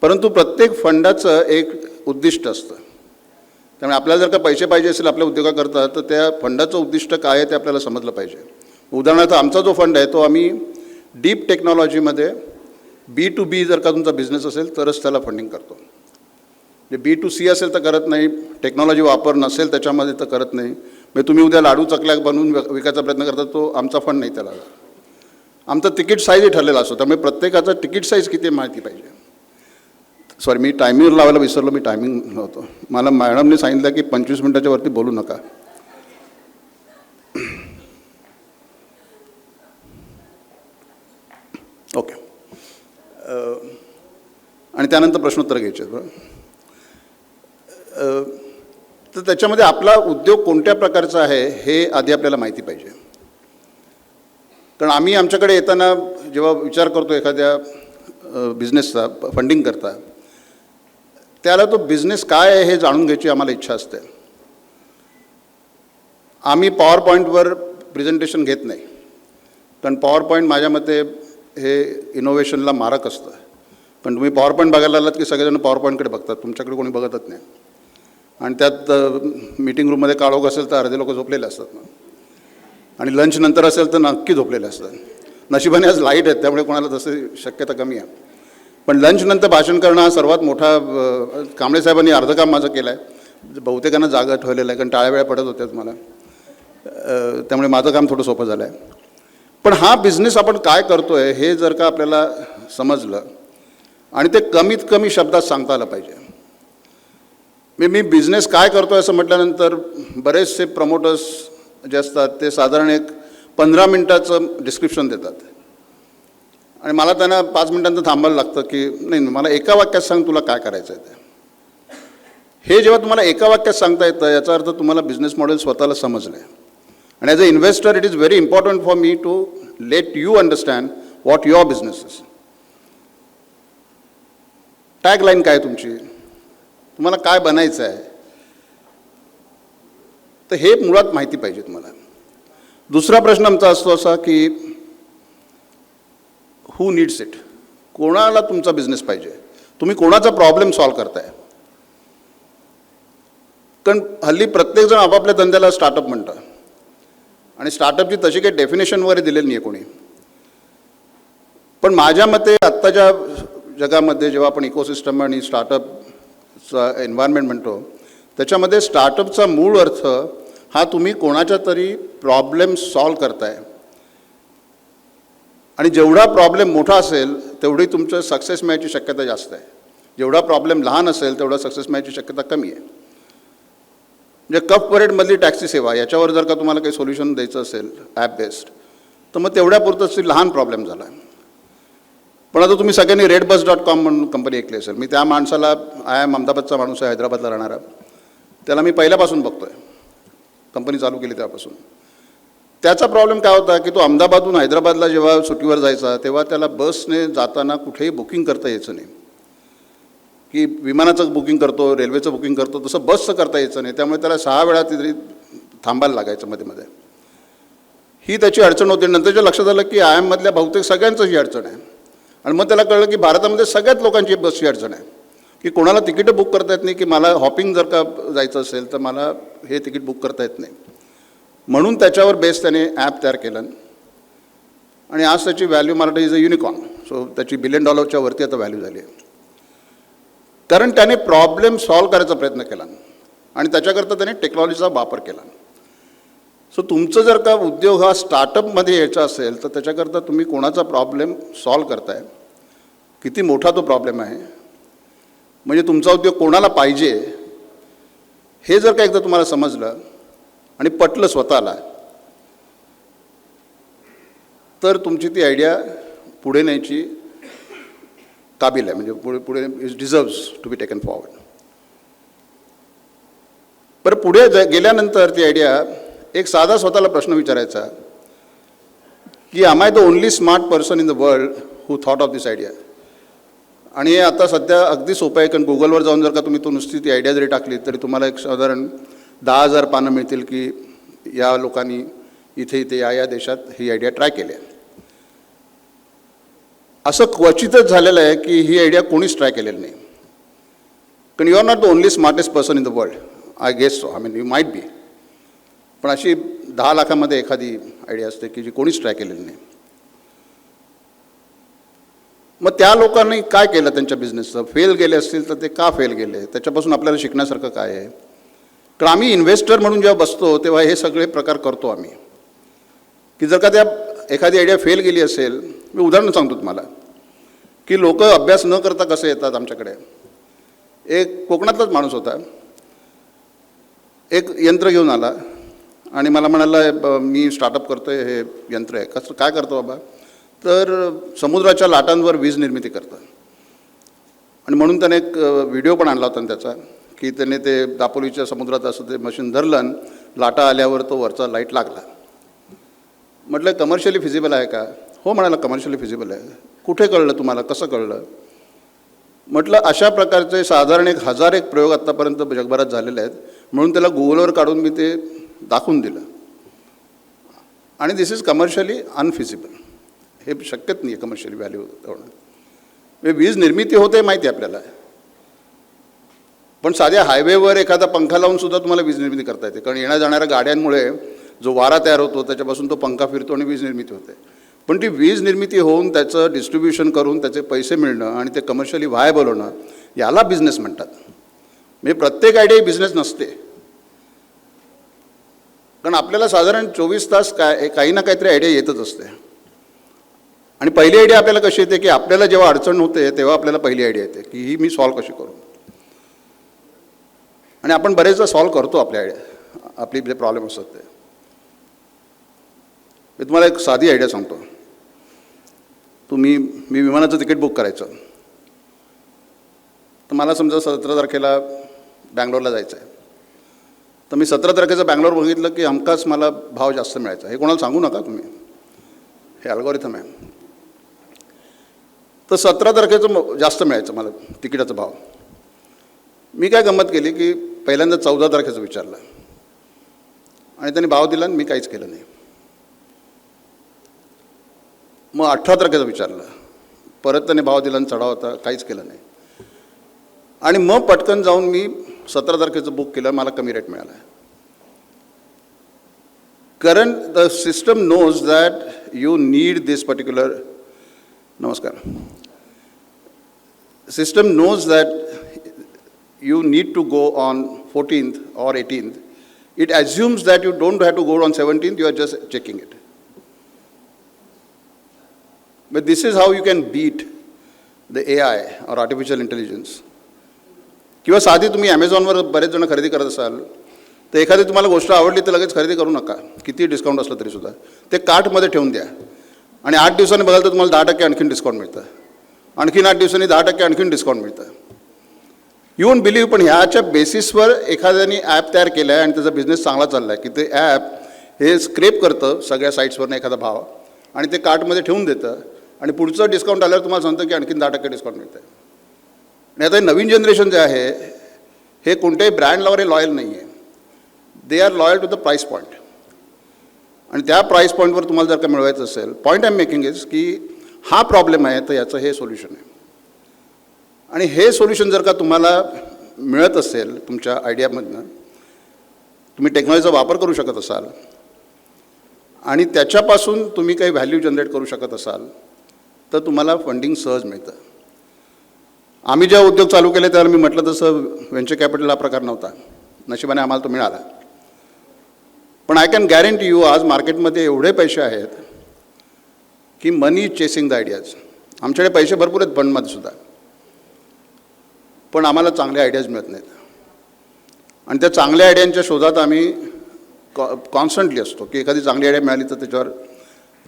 परंतु प्रत्येक फंडाचं एक उद्दिष्ट असतं. त्यामुळे आपल्याला जर का पैसे पाहिजे असेल आपल्या उद्योगाकरता, तर त्या फंडाचं उद्दिष्ट काय आहे ते आपल्याला समजलं पाहिजे. उदाहरणार्थ आमचा जो फंड आहे तो आम्ही डीप टेक्नॉलॉजीमध्ये B2B जर का तुमचा बिझनेस असेल तरच त्याला फंडिंग करतो. म्हणजे B2C असेल तर करत नाही, टेक्नॉलॉजी वापर नसेल त्याच्यामध्ये तर करत नाही. म्हणजे तुम्ही उद्या लाडू चकल्या बनवून विकायचा प्रयत्न करता, तो आमचा फंड नाही त्याला. आमचं तिकीट साईजही ठरलेला असतो, त्यामुळे प्रत्येकाचा तिकीट साईज किती माहिती पाहिजे. सॉरी, मी टायमिंग लावायला विसरलो, मी टायमिंग नव्हतो. मला मॅडमने सांगितलं की 25 मिनिटाच्या वरती बोलू नका. ओके. आणि त्यानंतर प्रश्नोत्तर घ्यायचे. तर त्याच्यामध्ये आपला उद्योग कोणत्या प्रकारचा आहे हे आधी आपल्याला माहिती पाहिजे. कारण आम्ही आमच्याकडे येताना जेव्हा विचार करतो एखाद्या बिझनेसचा फंडिंग करता, त्याला तो बिझनेस काय आहे हे जाणून घ्यायची आम्हाला इच्छा असते. आम्ही पॉवर पॉईंटवर प्रेझेंटेशन घेत नाही, कारण पॉवर पॉईंट माझ्या मते हे इनोव्हेशनला मारक असतं. पण तुम्ही पॉवर पॉईंट बघायला आलात की सगळेजण पॉवर पॉईंटकडे बघतात, तुमच्याकडे कोणी बघतच नाही. आणि त्यात मीटिंग रूममध्ये काळोख असेल तर अर्धे लोक झोपलेले असतात, आणि लंच नंतर असेल तर नक्की झोपलेले असतात. नशिबाने आज लाईट आहेत त्यामुळे कोणाला तसं शक्यता कमी आहे. पण लंचनंतर भाषण करणं हा सर्वात मोठा, कांबळे साहेबांनी अर्धं काम माझं केलं आहे, बहुतेकांना जागा ठेवलेलं आहे, कारण टाळ्या वेळा पडत होत्याच मला, त्यामुळे माझं काम थोडं सोपं झालं आहे. पण हा बिझनेस आपण काय करतो आहे हे जर का आपल्याला समजलं आणि ते कमीत कमी शब्दात सांगता आलं पाहिजे. मी बिझनेस काय करतो आहे असं म्हटल्यानंतर बरेचसे प्रमोटर्स जे असतात ते साधारण एक 15 मिनिटाचं डिस्क्रिप्शन देतात आणि मला त्यांना 5 मिनिटांचं थांबायला लागतं की नाही मला एका वाक्यात सांग तुला काय करायचं आहे ते. हे जेव्हा तुम्हाला एका वाक्यात सांगता येतं याचा अर्थ तुम्हाला बिझनेस मॉडेल स्वतःला समजलं आहे. आणि as a investor it is very important for me to let you understand what your business is. Tagline काय तुमची, तुम्हाला काय बनायचं आहे, तर हे मुळात माहिती पाहिजे तुम्हाला. दुसरा प्रश्न आमचा असतो असा की हू नीड्स इट, कोणाला तुमचा बिझनेस पाहिजे, तुम्ही कोणाचा प्रॉब्लेम सॉल्व्ह करताय. कारण हल्ली प्रत्येकजण आपापल्या धंद्याला स्टार्टअप म्हणतं आणि स्टार्टअपची तशी काही डेफिनेशन वगैरे दिलेली नाही आहे कोणी. पण माझ्या मते आत्ताच्या जगामध्ये जेव्हा आपण इकोसिस्टम आणि स्टार्टअपचा एन्व्हायरमेंट म्हणतो त्याच्यामध्ये स्टार्टअपचा मूळ अर्थ हा तुम्ही कोणाच्या तरी प्रॉब्लेम सॉल्व्ह करताय आणि जेवढा प्रॉब्लेम मोठा असेल तेवढी तुमचं सक्सेस मिळायची शक्यता जास्त आहे. जेवढा प्रॉब्लेम लहान असेल तेवढा सक्सेस मिळायची शक्यता कमी आहे. म्हणजे कफ परेडमधली टॅक्सी सेवा याच्यावर जर का तुम्हाला काही सोल्युशन द्यायचं असेल ॲप बेस्ड तर मग तेवढ्यापुरतंच लहान प्रॉब्लेम झाला आहे. पण आता तुम्ही सगळ्यांनी redbus.com म्हणून कंपनी ऐकली असेल. मी त्या माणसाला अहमदाबादचा माणूस आहे, हैदराबादला राहणारा, त्याला मी पहिल्यापासून बघतो आहे, कंपनी चालू केली त्यापासून. त्याचा प्रॉब्लेम काय होता की तो अहमदाबादहून हैदराबादला जेव्हा सुट्टीवर जायचा तेव्हा त्याला बसने जाताना कुठेही बुकिंग करता यायचं नाही. की विमानाचं बुकिंग करतो, रेल्वेचं बुकिंग करतो, तसं बसचं करता यायचं नाही. त्यामुळे त्याला 6 वेळा तिथे थांबायला लागायचं मध्ये मध्ये. ही त्याची अडचण होती. नंतरच्या लक्षात आलं की आयएममधल्या बहुतेक सगळ्यांचं ही अडचण आहे. आणि मग त्याला कळलं की भारतामध्ये सगळ्याच लोकांची बसची अडचण आहे की कोणाला तिकीटं बुक करता येत नाही, की मला हॉपिंग जर का जायचं असेल तर मला हे तिकीट बुक करता येत नाही. म्हणून त्याच्यावर बेस त्याने ॲप तयार केलं आणि आज त्याची value Marathi is a unicorn. So त्याची $1 बिलियन वरती आता व्हॅल्यू झाली आहे. कारण त्याने प्रॉब्लेम सॉल्व्ह करायचा प्रयत्न केला आणि त्याच्याकरता त्याने टेक्नॉलॉजीचा वापर केला. सो तुमचं जर का उद्योग हा स्टार्टअपमध्ये यायचा असेल तर त्याच्याकरता तुम्ही कोणाचा प्रॉब्लेम सॉल्व्ह करताय, किती मोठा तो प्रॉब्लेम आहे, म्हणजे तुमचा उद्योग कोणाला पाहिजे हे जर का एकदा तुम्हाला समजलं आणि पटलं स्वतःला तर तुमची ती आयडिया पुढे न्यायची काबिल आहे. म्हणजे पुढे it deserves to be taken forward. बरं, पुढे गेल्यानंतर ती आयडिया एक साधा स्वतःला प्रश्न विचारायचा की आम I the only smart person in the world who thought of this idea. आणि हे आता सध्या अगदी सोपं आहे, कारण गुगलवर जाऊन जर का तुम्ही तो नुसती ती आयडिया जरी टाकली तरी तुम्हाला एक साधारण 10,000 पानं मिळतील की या लोकांनी इथे इथे या देशात ही आयडिया ट्राय केली आहे. असं क्वचितच झालेलं आहे की ही आयडिया कोणीच ट्राय केलेली नाही. कारण you are not the only smartest person in the world, I guess so, I mean you might be. पण अशी 10 लाखामध्ये एखादी आयडिया असते की जी कोणीच ट्राय केलेली नाही. मग त्या लोकांनी काय केलं त्यांच्या बिझनेसचं, फेल गेले असतील तर ते का फेल गेले, त्याच्यापासून आपल्याला शिकण्यासारखं काय आहे. कारण आम्ही इन्व्हेस्टर म्हणून जेव्हा बसतो तेव्हा हे सगळे प्रकार करतो आम्ही. की जर का त्या एखादी आयडिया फेल गेली असेल, मी उदाहरण सांगतो तुम्हाला की लोक अभ्यास न करता कसे येतात आमच्याकडे. एक कोकणातलाच माणूस होता, एक यंत्र घेऊन आला आणि मला म्हणाला मी स्टार्टअप करतो आहे, हे यंत्र आहे. कसं काय करतो बाबा, तर समुद्राच्या लाटांवर वीज निर्मिती करतं. आणि म्हणून त्याने एक व्हिडिओ पण आणला होता त्याचा की त्याने ते दापोलीच्या समुद्रात असं ते मशीन धरलं आणि लाटा आल्यावर तो वरचा लाईट लागला. म्हटलं कमर्शियली फिजिबल आहे का. हो म्हणाला कमर्शियली फिजिबल आहे. कुठे कळलं तुम्हाला, कसं कळलं. म्हटलं अशा प्रकारचे साधारण 1000 प्रयोग आत्तापर्यंत जगभरात झालेले आहेत, म्हणून त्याला गुगलवर काढून मी ते दाखवून दिलं. आणि दिस इज कमर्शियली अनफिजिबल. हे शक्यच नाही आहे कमर्शियली व्हॅल्यू होणं. वीज निर्मिती होते माहिती आहे आपल्याला, पण साध्या हायवेवर एखादा पंखा लावून सुद्धा तुम्हाला वीज निर्मिती करता येते. कारण येण्या जाणाऱ्या गाड्यांमुळे जो वारा तयार होतो त्याच्यापासून तो पंखा फिरतो आणि वीज निर्मिती होते. पण ती वीज निर्मिती होऊन त्याचं डिस्ट्रीब्युशन करून त्याचे पैसे मिळणं आणि ते कमर्शियली व्हायबल होणं याला बिझनेस म्हणतात. म्हणजे प्रत्येक आयडिया बिझनेस नसते. कारण आपल्याला साधारण 24 तास काही ना काहीतरी आयडिया येतच असते. आणि पहिली आयडिया आपल्याला कशी येते की आपल्याला जेव्हा अडचण होते तेव्हा आपल्याला पहिली आयडिया येते की ही मी सॉल्व्ह कशी करू. आणि आपण बरेचदा सॉल्व्ह करतो आपल्या आयडिया, आपली जे प्रॉब्लेम असतात ते. मी तुम्हाला एक साधी आयडिया सांगतो. मी विमानाचं तिकीट बुक करायचं, तर मला समजा 17 तारखेला बँगलोरला जायचं आहे. तर मी 17 तारखेचं बँगलोर बघितलं की हमखास मला भाव जास्त मिळायचा. हे कोणाला सांगू नका तुम्ही, हे अल्गोरिथम आहे. तर 17 तारखेचं जास्त मिळायचं मला तिकिटाचा भाव. मी काय गंमत केली की पहिल्यांदा 14 तारखेचं विचारलं आणि त्यांनी भाव दिला आणि मी काहीच केलं नाही. मग 18 तारखेचं विचारलं, परत त्याने भाव दिला आणि चढाव होता, काहीच केलं नाही. आणि मग पटकन जाऊन मी 17 तारखेचं बुक केलं, मला कमी रेट मिळाला. कारण the system knows that you need this particular system knows that you need to go on 14th or 18th. It assumes that you don't have to go on 17th, you are just checking it. But this is how you can beat the AI or artificial intelligence. किंवा साधी तुम्ही ॲमेझॉनवर बरेच जण खरेदी करत असाल, तर एखादी तुम्हाला गोष्ट आवडली तर लगेच खरेदी करू नका, किती डिस्काउंट असलं तरीसुद्धा. ते कार्टमध्ये ठेवून द्या आणि 8 दिवसांनी बघाल तर तुम्हाला 10% आणखीन डिस्काउंट मिळतं, आणखीन 8 दिवसांनी 10% आणखीन डिस्काउंट मिळतं. You won't believe. पण ह्याच्या बेसिसवर एखाद्याने ॲप तयार केलं आहे आणि त्याचा बिझनेस चांगला चालला आहे की ते ॲप हे स्क्रेप करतं सगळ्या साईट्सवरनं एखादा भाव आणि ते कार्टमध्ये ठेवून देतं आणि पुढचं डिस्काउंट आल्यावर तुम्हाला सांगतं की आणखीन 10% डिस्काउंट मिळतं. आणि आता नवीन जनरेशन जे आहे हे कोणत्याही ब्रँडवर हे लॉयल नाही आहे. They are loyal to the price point. आणि त्या प्राईस पॉईंटवर तुम्हाला जर का मिळवायचं असेल, point I am making is की हा प्रॉब्लेम आहे तर याचं हे सोल्युशन आहे. आणि हे सोल्युशन जर का तुम्हाला मिळत असेल तुमच्या आयडियामधनं, तुम्ही टेक्नॉलॉजीचा वापर करू शकत असाल आणि त्याच्यापासून तुम्ही काही व्हॅल्यू जनरेट करू शकत असाल, तर तुम्हाला फंडिंग सहज मिळतं. आम्ही जेव्हा उद्योग चालू केले त्यावेळेला मी म्हटलं तसं व्हेंचर कॅपिटल हा प्रकार नव्हता. नशिबाने आम्हाला तो मिळाला. पण आय कॅन गॅरंटी यू आज मार्केटमध्ये एवढे पैसे आहेत की मनी इज चेसिंग द आयडियाज. आमच्याकडे पैसे भरपूर आहेत फंडमध्ये सुद्धा, पण आम्हाला चांगले आयडियाज मिळत नाहीत. आणि त्या चांगल्या आयडियांच्या शोधात आम्ही कॉन्स्टंटली असतो की एखादी चांगली आयडिया मिळाली तर त्याच्यावर.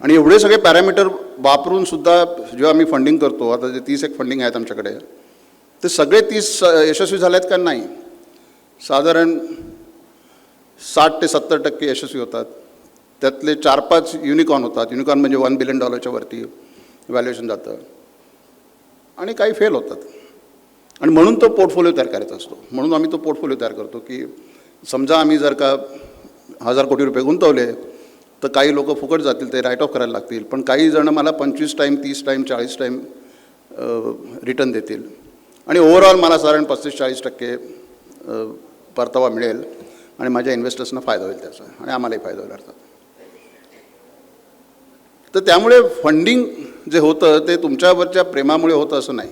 आणि एवढे सगळे पॅरामीटर वापरूनसुद्धा जेव्हा आम्ही फंडिंग करतो, आता जे 30 फंडिंग आहेत आमच्याकडे, ते सगळे 30 यशस्वी झाले आहेत का नाही, साधारण 60 ते 70% यशस्वी होतात. त्यातले 4-5 युनिकॉर्न होतात. युनिकॉर्न म्हणजे $1 बिलियन वरती व्हॅल्युएशन जातं. आणि काही फेल होतात. आणि म्हणून तो पोर्टफोलिओ तयार करायचा असतो. म्हणून आम्ही तो पोर्टफोलिओ तयार करतो की समजा आम्ही जर का 1000 कोटी रुपये गुंतवले तर काही लोक फुकट जातील, ते राईट ऑफ करायला लागतील. पण काही जण मला 25 टाईम 30 टाईम 40 टाईम रिटर्न देतील. आणि ओव्हरऑल मला साधारण 35-40% परतावा मिळेल आणि माझ्या इन्व्हेस्टर्सना फायदा होईल त्याचा, आणि आम्हालाही फायदा होईल अर्थात. तर त्यामुळे फंडिंग जे होतं ते तुमच्यावरच्या प्रेमामुळे होतं असं नाही.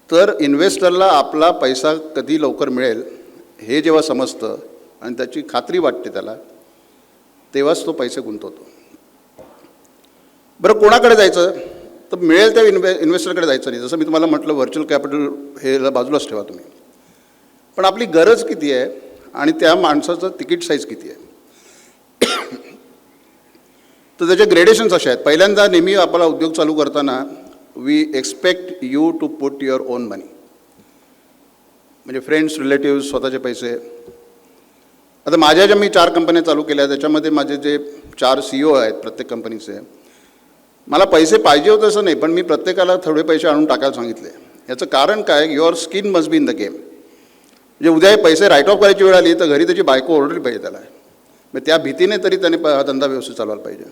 तर इन्व्हेस्टरला आपला पैसा कधी लवकर मिळेल हे जेव्हा समजतं आणि त्याची खात्री वाटते त्याला, तेव्हाच तो पैसे गुंतवतो. बरं, कोणाकडे जायचं? तर मिळेल त्या इन्व्हेस्टरकडे जायचं नाही. जसं मी तुम्हाला म्हटलं, व्हर्च्युअल कॅपिटल हे बाजूलाच ठेवा तुम्ही. पण आपली गरज किती आहे आणि त्या माणसाचं तिकीट साईज किती आहे, तर त्याचे ग्रेडेशन्स असे आहेत. पहिल्यांदा नेहमी आपला उद्योग चालू करताना we expect you to put your own money, म्हणजे फ्रेंड्स, रिलेटिव्ह, स्वतःचे पैसे. आता माझ्या ज्या मी 4 कंपन्या चालू केल्या त्याच्यामध्ये माझे जे 4 CEO आहेत प्रत्येक कंपनीचे, मला पैसे पाहिजे होते असं नाही, पण मी प्रत्येकाला थोडे पैसे आणून टाकायला सांगितले. याचं कारण काय, your skin must be in the game. म्हणजे उद्या हे पैसे राईट ऑफ करायची वेळ आली तर घरी त्याची बायको ओरडली पाहिजे त्याला, मग त्या भीतीने तरी त्याने हा धंदा व्यवस्थित चालवायला पाहिजे.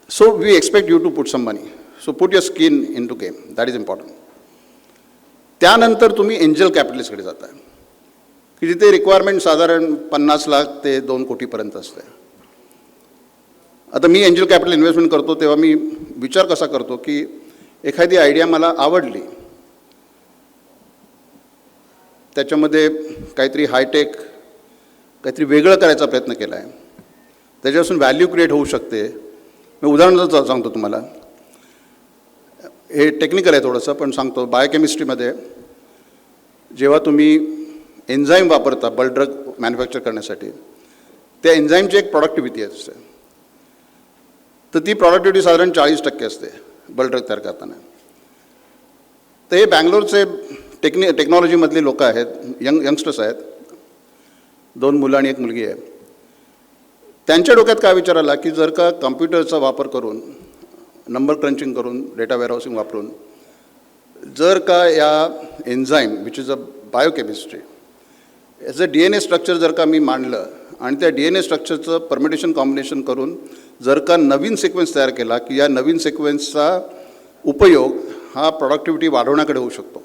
So we expect you to put some money. So put your skin in to game, that is important. त्यानंतर तुम्ही एंजल कॅपिटलिस्टकडे जाता की जिथे रिक्वायरमेंट साधारण 50 लाख ते 2 कोटीपर्यंत असते. आता मी एंजल कॅपिटल इन्व्हेस्टमेंट करतो तेव्हा मी विचार कसा करतो की एखादी आयडिया मला आवडली, त्याच्यामध्ये काहीतरी हायटेक, काहीतरी वेगळं करायचा प्रयत्न केला आहे, त्याच्यापासून व्हॅल्यू क्रिएट होऊ शकते. मी उदाहरण सांगतो तुम्हाला, हे टेक्निकल आहे थोडंसं पण सांगतो. बायोकेमिस्ट्रीमध्ये जेव्हा तुम्ही एन्झाईम वापरता बल्क ड्रग मॅन्युफॅक्चर करण्यासाठी, त्या एन्झाईमची एक प्रॉडक्टिव्हिटी असते. तर ती प्रॉडक्टिव्हिटी साधारण 40% असते बल्क ड्रग तयार करताना. तर हे बँगलोरचे टेक्नॉलॉजीमधले लोक आहेत, यंगस्टर्स आहेत, 2 मुलं आणि 1 मुलगी आहे. त्यांच्या डोक्यात काय विचार आला की जर का कम्प्युटरचा वापर करून, नंबर क्रंचिंग करून, डेटा वेअरहाऊसिंग वापरून जर का या enzyme which is a biochemistry याचं DNA स्ट्रक्चर जर का मी मांडलं आणि त्या DNA स्ट्रक्चरचं परमिटेशन कॉम्बिनेशन करून जर का नवीन सिक्वेन्स तयार केला की या नवीन सिक्वेन्सचा उपयोग हा प्रॉडक्टिव्हिटी वाढवण्याकडे होऊ शकतो.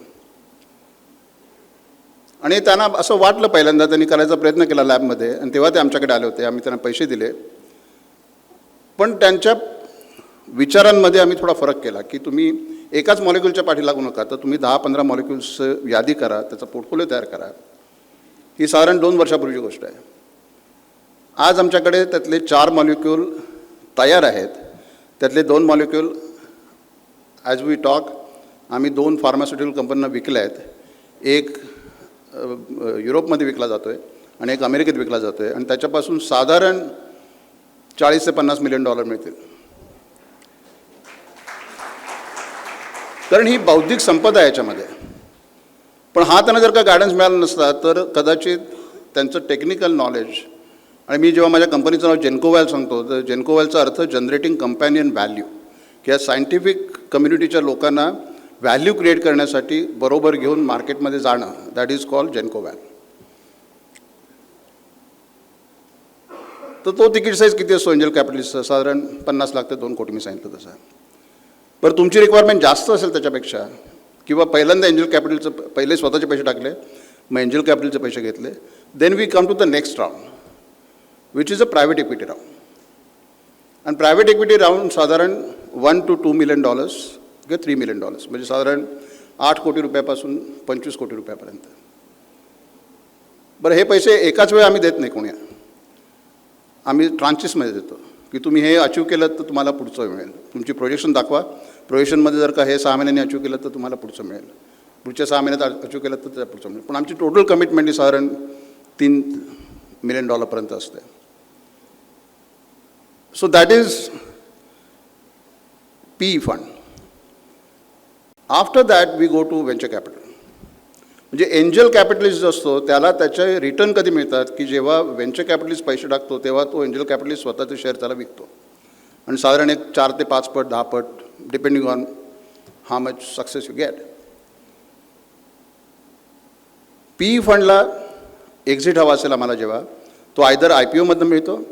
आणि त्यांना असं वाटलं, पहिल्यांदा त्यांनी करायचा प्रयत्न केला लॅबमध्ये आणि तेव्हा ते आमच्याकडे आले होते. आम्ही त्यांना पैसे दिले. पण त्यांच्या विचारांमध्ये आम्ही थोडा फरक केला की तुम्ही एकाच मॉलिक्यूलच्या पाठी लागू नका, तर तुम्ही 10-15 मॉलिक्यूल्स यादी करा, त्याचा पोर्टफोलिओ तयार करा. ही साधारण 2 वर्षापूर्वीची गोष्ट आहे. आज आमच्याकडे त्यातले 4 मॉलिक्यूल तयार आहेत. त्यातले 2 मॉलिक्यूल ॲज वी टॉक आम्ही 2 फार्मास्युटिकल कंपन्यांना विकले आहेत. एक युरोपमध्ये विकला जातो आहे आणि एक अमेरिकेत विकला जातो आहे आणि त्याच्यापासून साधारण $40 ते $50 मिलियन मिळतील. कारण ही बौद्धिक संपदा आहे याच्यामध्ये. पण हा त्यांना जर का गायडन्स मिळाला नसता तर कदाचित त्यांचं टेक्निकल नॉलेज, आणि मी जेव्हा माझ्या कंपनीचं नाव जेन्कोवॅल सांगतो तर जेन्कोवॅलचा अर्थ जनरेटिंग कंपॅनियन व्हॅल्यू, की या सायंटिफिक कम्युनिटीच्या लोकांना व्हॅल्यू क्रिएट करण्यासाठी बरोबर घेऊन मार्केटमध्ये जाणं, दॅट इज कॉल्ड जेन्कोवॅल. तर तो तिकीट साईज किती असतो एंजल कॅपिटलिस्टचा? साधारण 50 लाख ते 2 कोटी मी सांगितलं तसं. बरं तुमची रिक्वायरमेंट जास्त असेल त्याच्यापेक्षा, किंवा पहिल्यांदा एंजल कॅपिटलचं पहिले स्वतःचे पैसे टाकले, मग एंजल कॅपिटलचे पैसे घेतले, then we come to the next round which is a private equity round. आणि प्रायव्हेट इक्विटी राऊंड साधारण $1 to $2 मिलियन किंवा $3 मिलियन, म्हणजे साधारण 8 कोटी रुपयापासून 25 कोटी रुपयापर्यंत. बरं हे पैसे एकाच वेळी आम्ही देत नाही कोणी, आम्ही ट्रान्चेसमध्ये देतो की तुम्ही हे अचीव केलं तर तुम्हाला पुढचं मिळेल. तुमची प्रोजेक्शन दाखवा, प्रोजेक्शनमध्ये जर का हे 6 महिन्यांनी अचीव केलं तर तुम्हाला पुढचं मिळेल, पुढच्या 6 महिन्यात अचीव केलं तर त्या पुढचं मिळेल. पण आमची टोटल कमिटमेंट ही साधारण $3 मिलियन पर्यंत असते. So that is PE fund. After that we go to venture capital. म्हणजे एंजल कॅपिटलिस्ट जो असतो त्याला त्याचे रिटर्न कधी मिळतात की जेव्हा व्हेंचर कॅपिटलिस्ट पैसे टाकतो तेव्हा तो एंजल कॅपिटलिस्ट स्वतःचे शेअर त्याला विकतो आणि साधारण एक 4 ते 5 पट 10 पट depending on how much success you get. PE फंडला एक्झिट हवा असेल आम्हाला जेव्हा, तो आयदर IPOमधनं मिळतो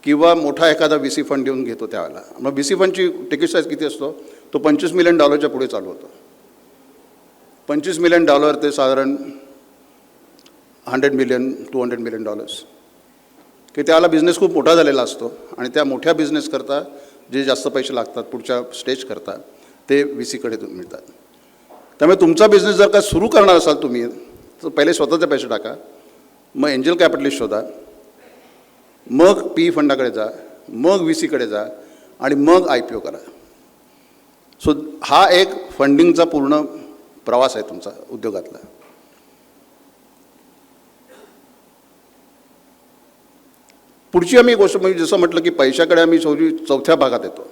किंवा मोठा एखादा VC फंड देऊन घेतो त्यावेळेला. मग VC फंडची तिकीट साईज किती असतो? तो $25 मिलियन पुढे चालू होतो. $25 मिलियन ते साधारण $100 मिलियन $200 मिलियन की त्याला बिझनेस खूप मोठा झालेला असतो आणि त्या मोठ्या बिझनेसकरता जे जास्त पैसे लागतात पुढच्या स्टेज करता ते VCकडे मिळतात. त्यामुळे तुमचा बिझनेस जर का सुरू करणार असाल तुम्ही तर पहिले स्वतःचे पैसे टाका, मग एंजल कॅपिटलिस्ट शोधा, मग PE फंडाकडे जा, मग VCकडे जा आणि मग IPO करा. सो हा एक फंडिंगचा पूर्ण प्रवास आहे तुमचा उद्योगातला. पुढची आम्ही गोष्ट म्हणजे जसं म्हटलं की पैशाकडे आम्ही चौथ्या भागात येतो.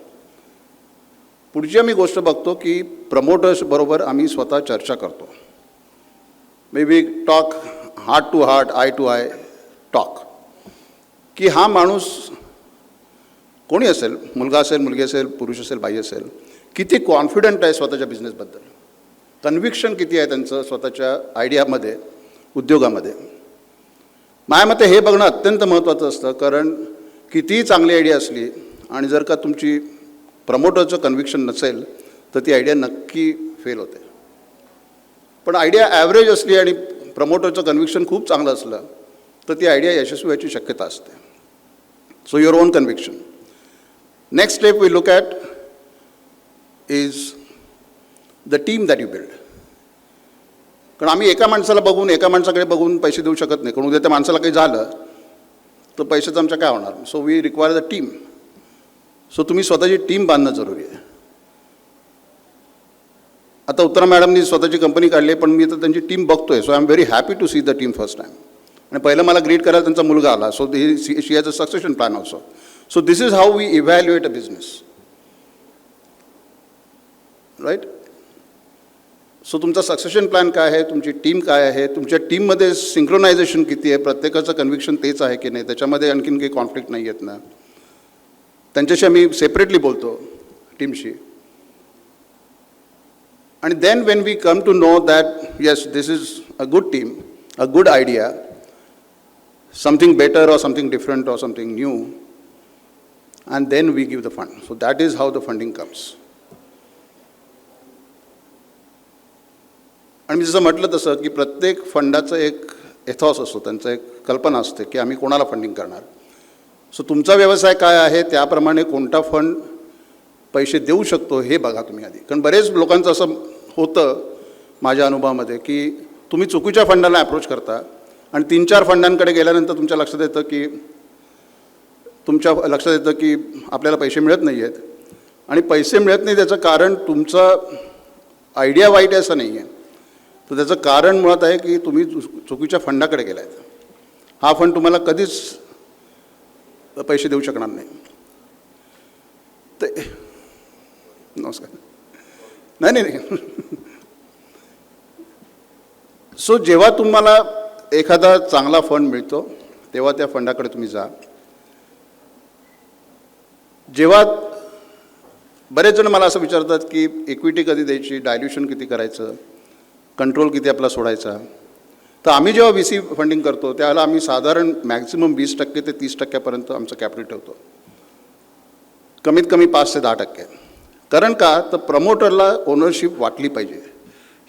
पुढची आम्ही गोष्ट बघतो की प्रमोटर्स बरोबर आम्ही स्वतः चर्चा करतो. Maybe talk heart to heart, eye to eye talk, की हा माणूस कोणी असेल, मुलगा असेल, मुलगी असेल, पुरुष असेल, बाई असेल, किती कॉन्फिडंट आहे स्वतःच्या बिझनेसबद्दल, कन्व्हिक्शन किती आहे त्यांचं स्वतःच्या आयडियामध्ये, उद्योगामध्ये. माझ्या मते हे बघणं अत्यंत महत्त्वाचं असतं. कारण कितीही चांगली आयडिया असली आणि जर का तुमची प्रमोटरचं कन्व्हिक्शन नसेल तर ती आयडिया नक्की फेल होते. पण आयडिया ॲव्हरेज असली आणि प्रमोटरचं कन्व्हिक्शन खूप चांगलं असलं तर ती आयडिया यशस्वी व्हायची शक्यता असते. So your own conviction. Next step we look at is the team that you build. कारण आम्ही एका माणसाला बघून, एका माणसाकडे बघून पैसे देऊ शकत नाही. कारण उद्या त्या माणसाला काही झालं तर पैशाचं आमच्या काय होणार. So we require the team. So तुम्ही स्वतःची टीम बांधणं जरुरी आहे. आता उत्तरा मॅडमनी स्वतःची कंपनी काढली आहे, पण मी तर त्यांची टीम बघतोय. So I am very happy to see the team first time. आणि पहिलं मला ग्रीट करायला त्यांचा मुलगा आला. So she has a succession plan also. So this is how we evaluate a business, right. So तुमचा सक्सेशन प्लॅन काय आहे, तुमची टीम काय आहे, तुमच्या टीममध्ये सिंक्रोनायझेशन किती आहे, प्रत्येकाचं कन्व्हिक्शन तेच आहे की नाही, त्याच्यामध्ये आणखीन काही कॉन्फ्लिक्ट नाही आहेत ना. त्यांच्याशी आम्ही सेपरेटली बोलतो टीमशी. आणि then when we come to know that yes this is a good team, a good idea, something better or something different or something new, and then we give the fund. So that is how the funding comes. आणि मी जसं म्हटलं तसं की प्रत्येक फंडाचं एक Ethos असतो, त्यांचं एक कल्पना असते की आम्ही कोणाला फंडिंग करणार. सो तुमचा व्यवसाय काय आहे त्याप्रमाणे कोणता फंड पैसे देऊ शकतो हे बघा तुम्ही आधी. कारण बरेच लोकांचं असं होतं माझ्या अनुभवामध्ये की तुम्ही चुकीच्या फंडाला अप्रोच करता आणि 3-4 फंडांकडे गेल्यानंतर तुमच्या लक्षात येतं की आपल्याला पैसे मिळत नाही आहेत. आणि पैसे मिळत नाही त्याचं कारण तुमचा आयडिया वाईट आहे असं नाही आहे, तर त्याचं कारण मुळात आहे की तुम्ही चुकीच्या फंडाकडे गेला आहेत. हा फंड तुम्हाला कधीच पैसे देऊ शकणार नाही. ते नमस्कार. नाही. सो जेव्हा तुम्हाला एखादा चांगला फंड मिळतो तेव्हा त्या फंडाकडे तुम्ही जा. जेव्हा बरेच जण मला असं विचारतात की इक्विटी कधी द्यायची, डायल्युशन किती करायचं, कंट्रोल किती आपला सोडायचा. तर आम्ही जेव्हा VC फंडिंग करतो त्यावेळेला आम्ही साधारण मॅक्झिमम 20% ते 30% आमचं कॅपिटल ठेवतो, कमीत कमी 5 ते 10%. कारण का, तर प्रमोटरला ओनरशिप वाटली पाहिजे.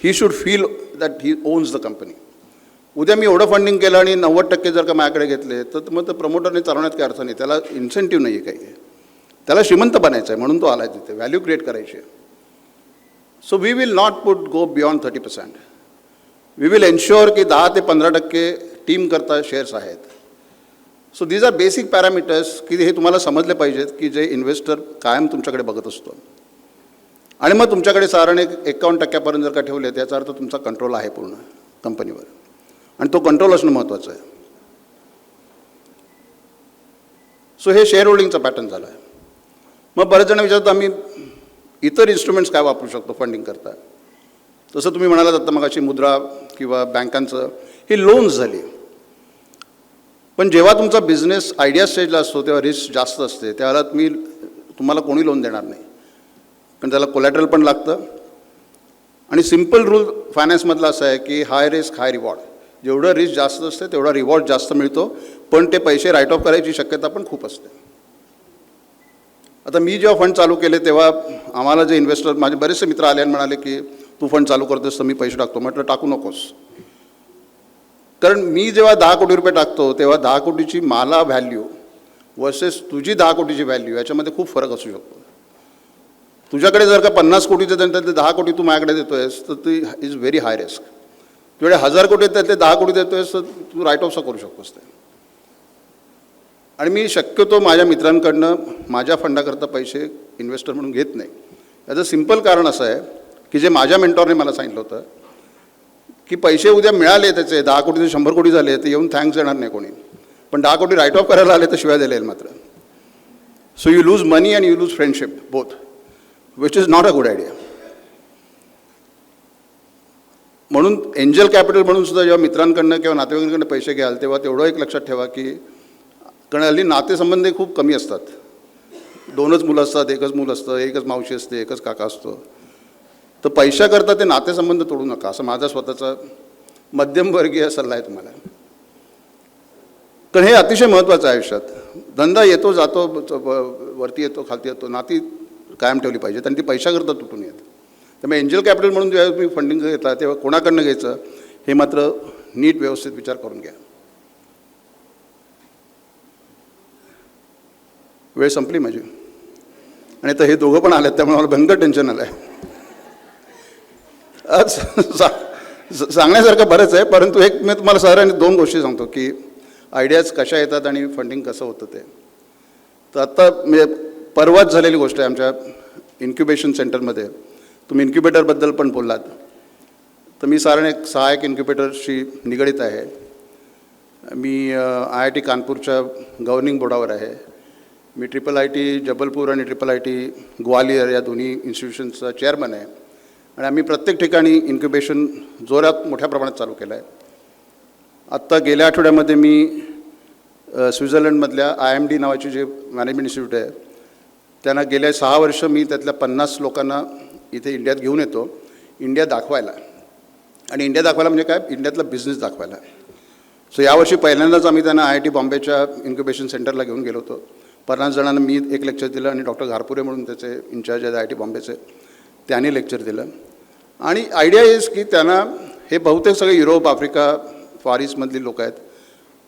He should feel that he owns the company. उद्या मी एवढं फंडिंग केलं आणि 90% जर का माझ्याकडे घेतले तर मग तर प्रमोटरने चालवण्यात काही अर्थ नाही. त्याला इन्सेंटिव्ह नाही आहे काही, त्याला श्रीमंत बनायचं आहे म्हणून तो आला आहे तिथे, व्हॅल्यू क्रिएट करायची आहे. So we will not go beyond 30%. We will ensure की 10 ते 15% टीम करता शेअर्स आहेत. So these are basic parameters की हे तुम्हाला समजले पाहिजेत की जे इन्व्हेस्टर कायम तुमच्याकडे बघत असतो. आणि मग तुमच्याकडे साधारण 51% जर का ठेवले त्याचा अर्थ तुमचा कंट्रोल आहे पूर्ण कंपनीवर, आणि तो कंट्रोल असणं महत्त्वाचं आहे. सो हे शेअर होल्डिंगचा पॅटर्न झाला आहे. मग बरेच जण विचारतात आम्ही इतर इन्स्ट्रुमेंट्स काय वापरू शकतो फंडिंग करता. तसं तुम्ही म्हणालात आता मगाशी मुद्रा किंवा बँकांचं, ही लोन्स झाली. पण जेव्हा तुमचा बिझनेस आयडिया स्टेजला असतो तेव्हा रिस्क जास्त असते. त्यावेळेला तुम्हाला कोणी लोन देणार नाही, कारण त्याला कोलॅटरल पण लागतं. आणि सिम्पल रूल फायनान्समधला असा आहे की हाय रिस्क हाय रिवॉर्ड. जेवढं रिस्क जास्त असते तेवढा रिवॉर्ड जास्त मिळतो, पण ते पैसे राईट ऑफ करायची शक्यता पण खूप असते. आता मी जेव्हा फंड चालू केले तेव्हा आम्हाला जे इन्व्हेस्टर, माझे बरेचसे मित्र आले आणि म्हणाले की तू फंड चालू करतोस तर मी पैसे टाकतो. म्हटलं टाकू नकोस. कारण मी जेव्हा 10 कोटी रुपये टाकतो तेव्हा 10 कोटीची मला व्हॅल्यू वर्सेस तुझी 10 कोटीची व्हॅल्यू याच्यामध्ये खूप फरक असू शकतो. तुझ्याकडे जर का 50 कोटीचं त्यानंतर ते 10 कोटी तू माझ्याकडे देतो आहेस तर ती इज व्हेरी हाय रिस्क. तुझ्याकडे 1000 कोटी आहेत त्यातले 10 कोटी देतो आहेस तर तू राईट ऑफचा करू शकतोस ते. आणि मी शक्यतो माझ्या मित्रांकडनं माझ्या फंडाकरता पैसे इन्व्हेस्टर म्हणून घेत नाही. याचं सिम्पल कारण असं आहे की जे माझ्या मेंटॉरने मला सांगितलं होतं की पैसे उद्या मिळाले त्याचे 10 कोटीचे 100 कोटी झाले तर येऊन थँक्स देणार नाही कोणी, पण 10 कोटी राईट ऑफ करायला आले तर शिवाय द्यायला येईल मात्र. So you lose money and you lose friendship both, which is not a good idea. म्हणून एंजल कॅपिटल म्हणून सुद्धा जेव्हा मित्रांकडनं किंवा नातेवाईकांकडनं पैसे घ्याल तेव्हा तेवढं एक लक्षात ठेवा की कारण हल्ली नातेसंबंध खूप कमी असतात. 2च मुलं असतात, 1च मूल असतं, 1च मावशी असते, 1च काका असतो. तर पैशाकरता ते नातेसंबंध तोडू नका, असं माझा स्वतःचा मध्यमवर्गीय सल्ला आहे तुम्हाला. कारण हे अतिशय महत्त्वाचं आहे आयुष्यात. धंदा येतो जातो, वरती येतो खालती येतो, नाती कायम ठेवली पाहिजेत आणि ती पैशाकरता तुटून येत. त्यामुळे एंजल कॅपिटल म्हणून जेव्हा तुम्ही फंडिंग घेता तेव्हा कोणाकडनं घ्यायचं हे मात्र नीट व्यवस्थित विचार करून घ्या. वेळ संपली माझी आणि आता हे दोघं पण आलेत त्यामुळे मला भयंकर टेन्शन आलं आहे. आज सांगण्यासारखं बरंच आहे, परंतु एक मी तुम्हाला साधारण 2 गोष्टी सांगतो की आयडियाज कशा येतात आणि फंडिंग कसं होतं ते. तर आत्ता म्हणजे परवाच झालेली गोष्ट आहे आमच्या इन्क्युबेशन सेंटरमध्ये. तुम्ही इन्क्युबेटरबद्दल पण बोललात, तर मी साधारण 6 इन्क्युबेटरशी निगडीत आहे. मी IIT कानपूरच्या गव्हर्निंग बोर्डावर आहे. मी IIT जबलपूर आणि IIT ग्वालियर या दोन्ही इन्स्टिट्यूशनचा चेअरमन आहे आणि आम्ही प्रत्येक ठिकाणी इन्क्युबेशन जोरात मोठ्या प्रमाणात चालू केलं आहे. आत्ता गेल्या आठवड्यामध्ये मी स्वित्झर्लंडमधल्या IMD नावाची जे मॅनेजमेंट इन्स्टिट्यूट आहे त्यांना गेल्या 6 वर्ष मी त्यातल्या 50 लोकांना इथे इंडियात घेऊन येतो इंडिया दाखवायला. आणि इंडिया दाखवायला म्हणजे काय, इंडियातला बिझनेस दाखवायला. सो यावर्षी पहिल्यांदाच आम्ही त्यांना IIT बॉम्बेच्या इन्क्युबेशन सेंटरला घेऊन गेलो होतो. 50 जणांना मी एक लेक्चर दिलं आणि डॉक्टर घारपुरे म्हणून त्याचे इन्चार्ज आहेत IIT बॉम्बेचे, त्यांनी लेक्चर दिलं. आणि आयडिया इज की त्यांना हे बहुतेक सगळे युरोप, आफ्रिका, फार ईस्टमधली लोक आहेत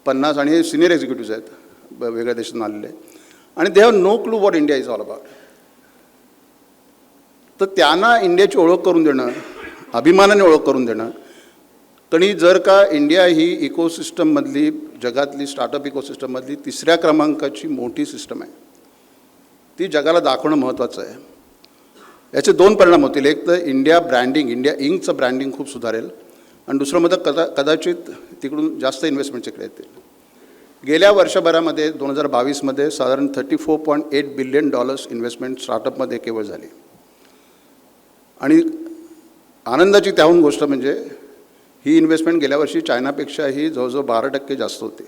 50 आणि हे सिनियर एक्झिक्युटिव्ज आहेत वेगळ्या देशातून आलेले. आणि they have no clue what India is all about. तर त्यांना इंडियाची ओळख करून देणं, अभिमानाने ओळख करून देणं. आणि जर का इंडिया ही इकोसिस्टममधली, जगातली स्टार्टअप इकोसिस्टममधली 3ऱ्या क्रमांकाची मोठी सिस्टम आहे, ती जगाला दाखवणं महत्त्वाचं आहे. याचे 2 परिणाम होतील. एक तर इंडिया ब्रँडिंग, इंडिया इंकचं ब्रँडिंग खूप सुधारेल आणि दुसरं म्हणजे कदाचित तिकडून जास्त इन्व्हेस्टमेंट इकडे येतील. गेल्या वर्षभरामध्ये 2022मध्ये साधारण $34.8 बिलियन इन्व्हेस्टमेंट स्टार्टअपमध्ये केवळ झाली. आणि आनंदाची त्याहून गोष्ट म्हणजे ही इन्व्हेस्टमेंट गेल्या वर्षी चायनापेक्षाही जवळजवळ 12% जास्त होती.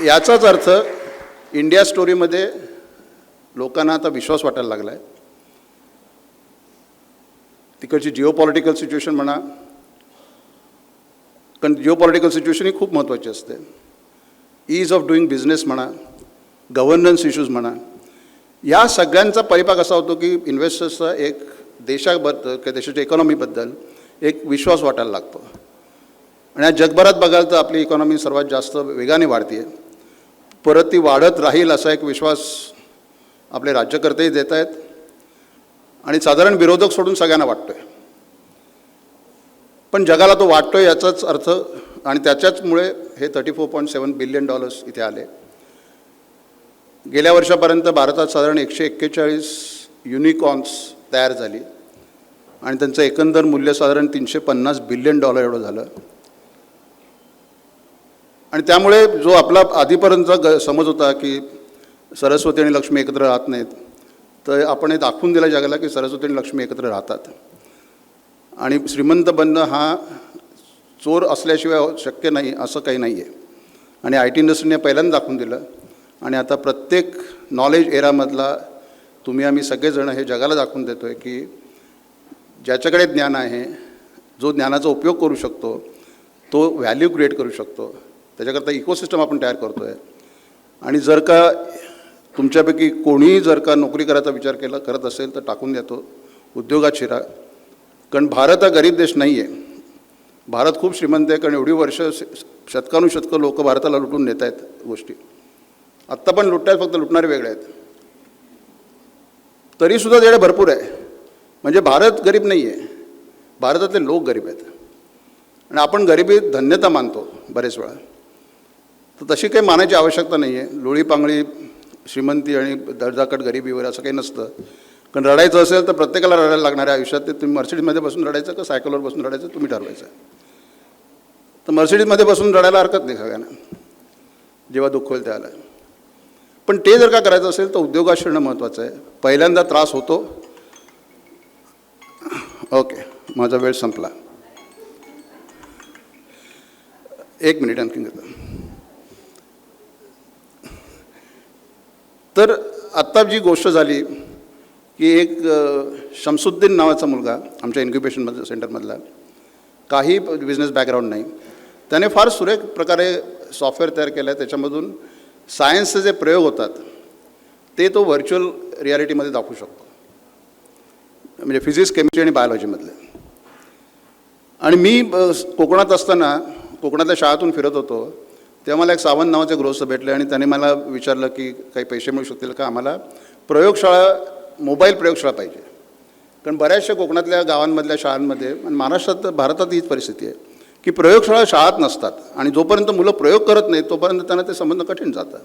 याचाच अर्थ इंडिया स्टोरीमध्ये लोकांना आता विश्वास वाटायला लागला आहे. तिकडची जिओपॉलिटिकल सिच्युएशन म्हणा, कारण जिओपॉलिटिकल सिच्युएशन ही खूप महत्त्वाची असते. ईज ऑफ डुईंग बिझनेस म्हणा, गव्हर्नन्स इश्यूज म्हणा, या सगळ्यांचा परिपाक असा होतो की इन्व्हेस्टर्सचा एक देशाबद्दल किंवा देशाच्या इकॉनॉमीबद्दल एक विश्वास वाटायला लागतो. आणि आज जगभरात बघाल तर आपली इकॉनॉमी सर्वात जास्त वेगाने वाढते आहे. परत ती वाढत राहील असा एक विश्वास आपले राज्यकर्तेही देत आहेत आणि साधारण विरोधक सोडून सगळ्यांना वाटतो आहे. पण जगाला तो वाटतो आहे याचाच अर्थ, आणि त्याच्याचमुळे हे $34.7 बिलियन इथे आले. गेल्या वर्षापर्यंत भारतात साधारण 141 युनिकॉर्न्स तयार झाली आणि त्यांचं एकंदर मूल्य साधारण $350 बिलियन एवढं झालं. आणि त्यामुळे जो आपला आधीपर्यंतचा समज होता की सरस्वती आणि लक्ष्मी एकत्र राहत नाहीत, तर आपण हे दाखवून दिलं जगाला की सरस्वती आणि लक्ष्मी एकत्र राहतात. आणि श्रीमंत बनणं हा चोर असल्याशिवाय शक्य नाही असं काही नाही आहे. आणि IT इंडस्ट्रीने पहिल्यांदा दाखवून दिलं. आणि आता प्रत्येक नॉलेज एरामधला तुम्ही आम्ही सगळेजण हे जगाला दाखवून देतो आहे की ज्याच्याकडे ज्ञान आहे, जो ज्ञानाचा उपयोग करू शकतो, तो व्हॅल्यू क्रिएट करू शकतो, त्याच्याकरता इकोसिस्टम आपण तयार करतो आहे. आणि जर का तुमच्यापैकी कोणीही जर का नोकरी करायचा विचार करत असेल तर टाकून देतो, उद्योगात शिरा. कारण भारत हा गरीब देश नाही आहे. भारत खूप श्रीमंत आहे, कारण एवढी वर्ष शतकानुशतकं लोक भारताला लुटून नेत आहेत गोष्टी. आत्ता पण लुटत आहेत, फक्त लुटणारे वेगळे आहेत. तरीसुद्धा जेवढे भरपूर आहे. म्हणजे भारत गरीब नाही आहे, भारतातले लोक गरीब आहेत. आणि आपण गरिबी धन्यता मानतो बरेच वेळा. तर तशी काही मानायची आवश्यकता नाही आहे. लोळीपांगळी श्रीमंती आणि दर्जाकट गरिबीवर असं काही नसतं. कारण रडायचं असेल तर प्रत्येकाला रडायला लागणार आहे आयुष्यात. ते तुम्ही मर्सिडीजमध्ये बसून रडायचं का सायकलवर बसून रडायचं तुम्ही ठरवायचं. तर मर्सिडीजमध्ये बसून रडायला हरकत नाही सगळ्यांना, जेव्हा दुःख होईल त्याला. पण ते जर का करायचं असेल तर उद्योगात शिरणं महत्त्वाचं आहे. पहिल्यांदा त्रास होतो. ओके, माझा वेळ संपला. 1 मिनिट आणखी घेतो. तर आत्ता जी गोष्ट झाली की एक शमसुद्दीन नावाचा मुलगा आमच्या इन्क्युबेशन सेंटरमधला, काही बिझनेस बॅकग्राऊंड नाही, त्याने फार सुरेख प्रकारे सॉफ्टवेअर तयार केलं आहे. त्याच्यामधून सायन्सचे जे प्रयोग होतात ते तो व्हर्च्युअल रियालिटीमध्ये दाखवू शकतो. म्हणजे फिजिक्स, केमिस्ट्री आणि बायोलॉजीमधले. आणि मी कोकणात असताना कोकणातल्या शाळातून फिरत होतो तेव्हा मला एक सावंत नावाचे गृहस्थ भेटले आणि त्याने मला विचारलं की काही पैसे मिळू शकतील का, आम्हाला प्रयोगशाळा, मोबाईल प्रयोगशाळा पाहिजे. कारण बऱ्याचशा कोकणातल्या गावांमधल्या शाळांमध्ये आणि महाराष्ट्रात, भारतात हीच परिस्थिती आहे की प्रयोगशाळा शाळात नसतात. आणि जोपर्यंत मुलं प्रयोग करत नाहीत तोपर्यंत त्यांना ते संबंध कठीण जातं.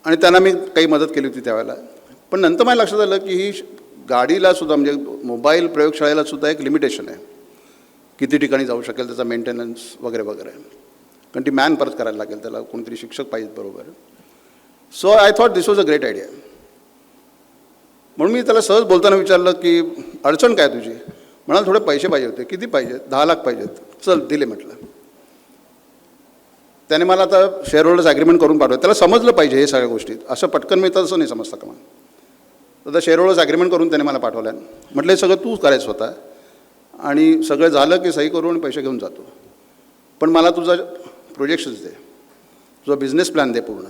आणि त्यांना मी काही मदत केली होती त्यावेळेला. पण नंतर मला लक्षात आलं की ही गाडीला सुद्धा म्हणजे मोबाईल प्रयोगशाळेला सुद्धा एक लिमिटेशन आहे, किती ठिकाणी जाऊ शकेल, त्याचा मेंटेनन्स वगैरे वगैरे, कारण ती मॅन परत करायला लागेल, त्याला कोणतरी शिक्षक पाहिजेत बरोबर. So I thought this was a great idea. म्हणून मी त्याला सहज बोलताना विचारलं की अडचण काय तुझी? म्हणाल थोडे पैसे पाहिजे होते. किती पाहिजेत? 10 लाख पाहिजेत. चल दिले म्हटलं. त्याने मला आता शेअर होल्डर्स ॲग्रीमेंट करून पाठवलं. त्याला समजलं पाहिजे हे सगळ्या गोष्टी, असं पटकन मिळतं असं नाही समजतं का मला. तर शेअर होल्डर्स ॲग्रीमेंट करून त्याने मला पाठवलं. म्हटलं हे सगळं तू करायचं होता आणि सगळं झालं की सही करून पैसे घेऊन जातो, पण मला तुझा प्रोजेक्शन्स दे, तुझा बिझनेस प्लॅन दे पूर्ण,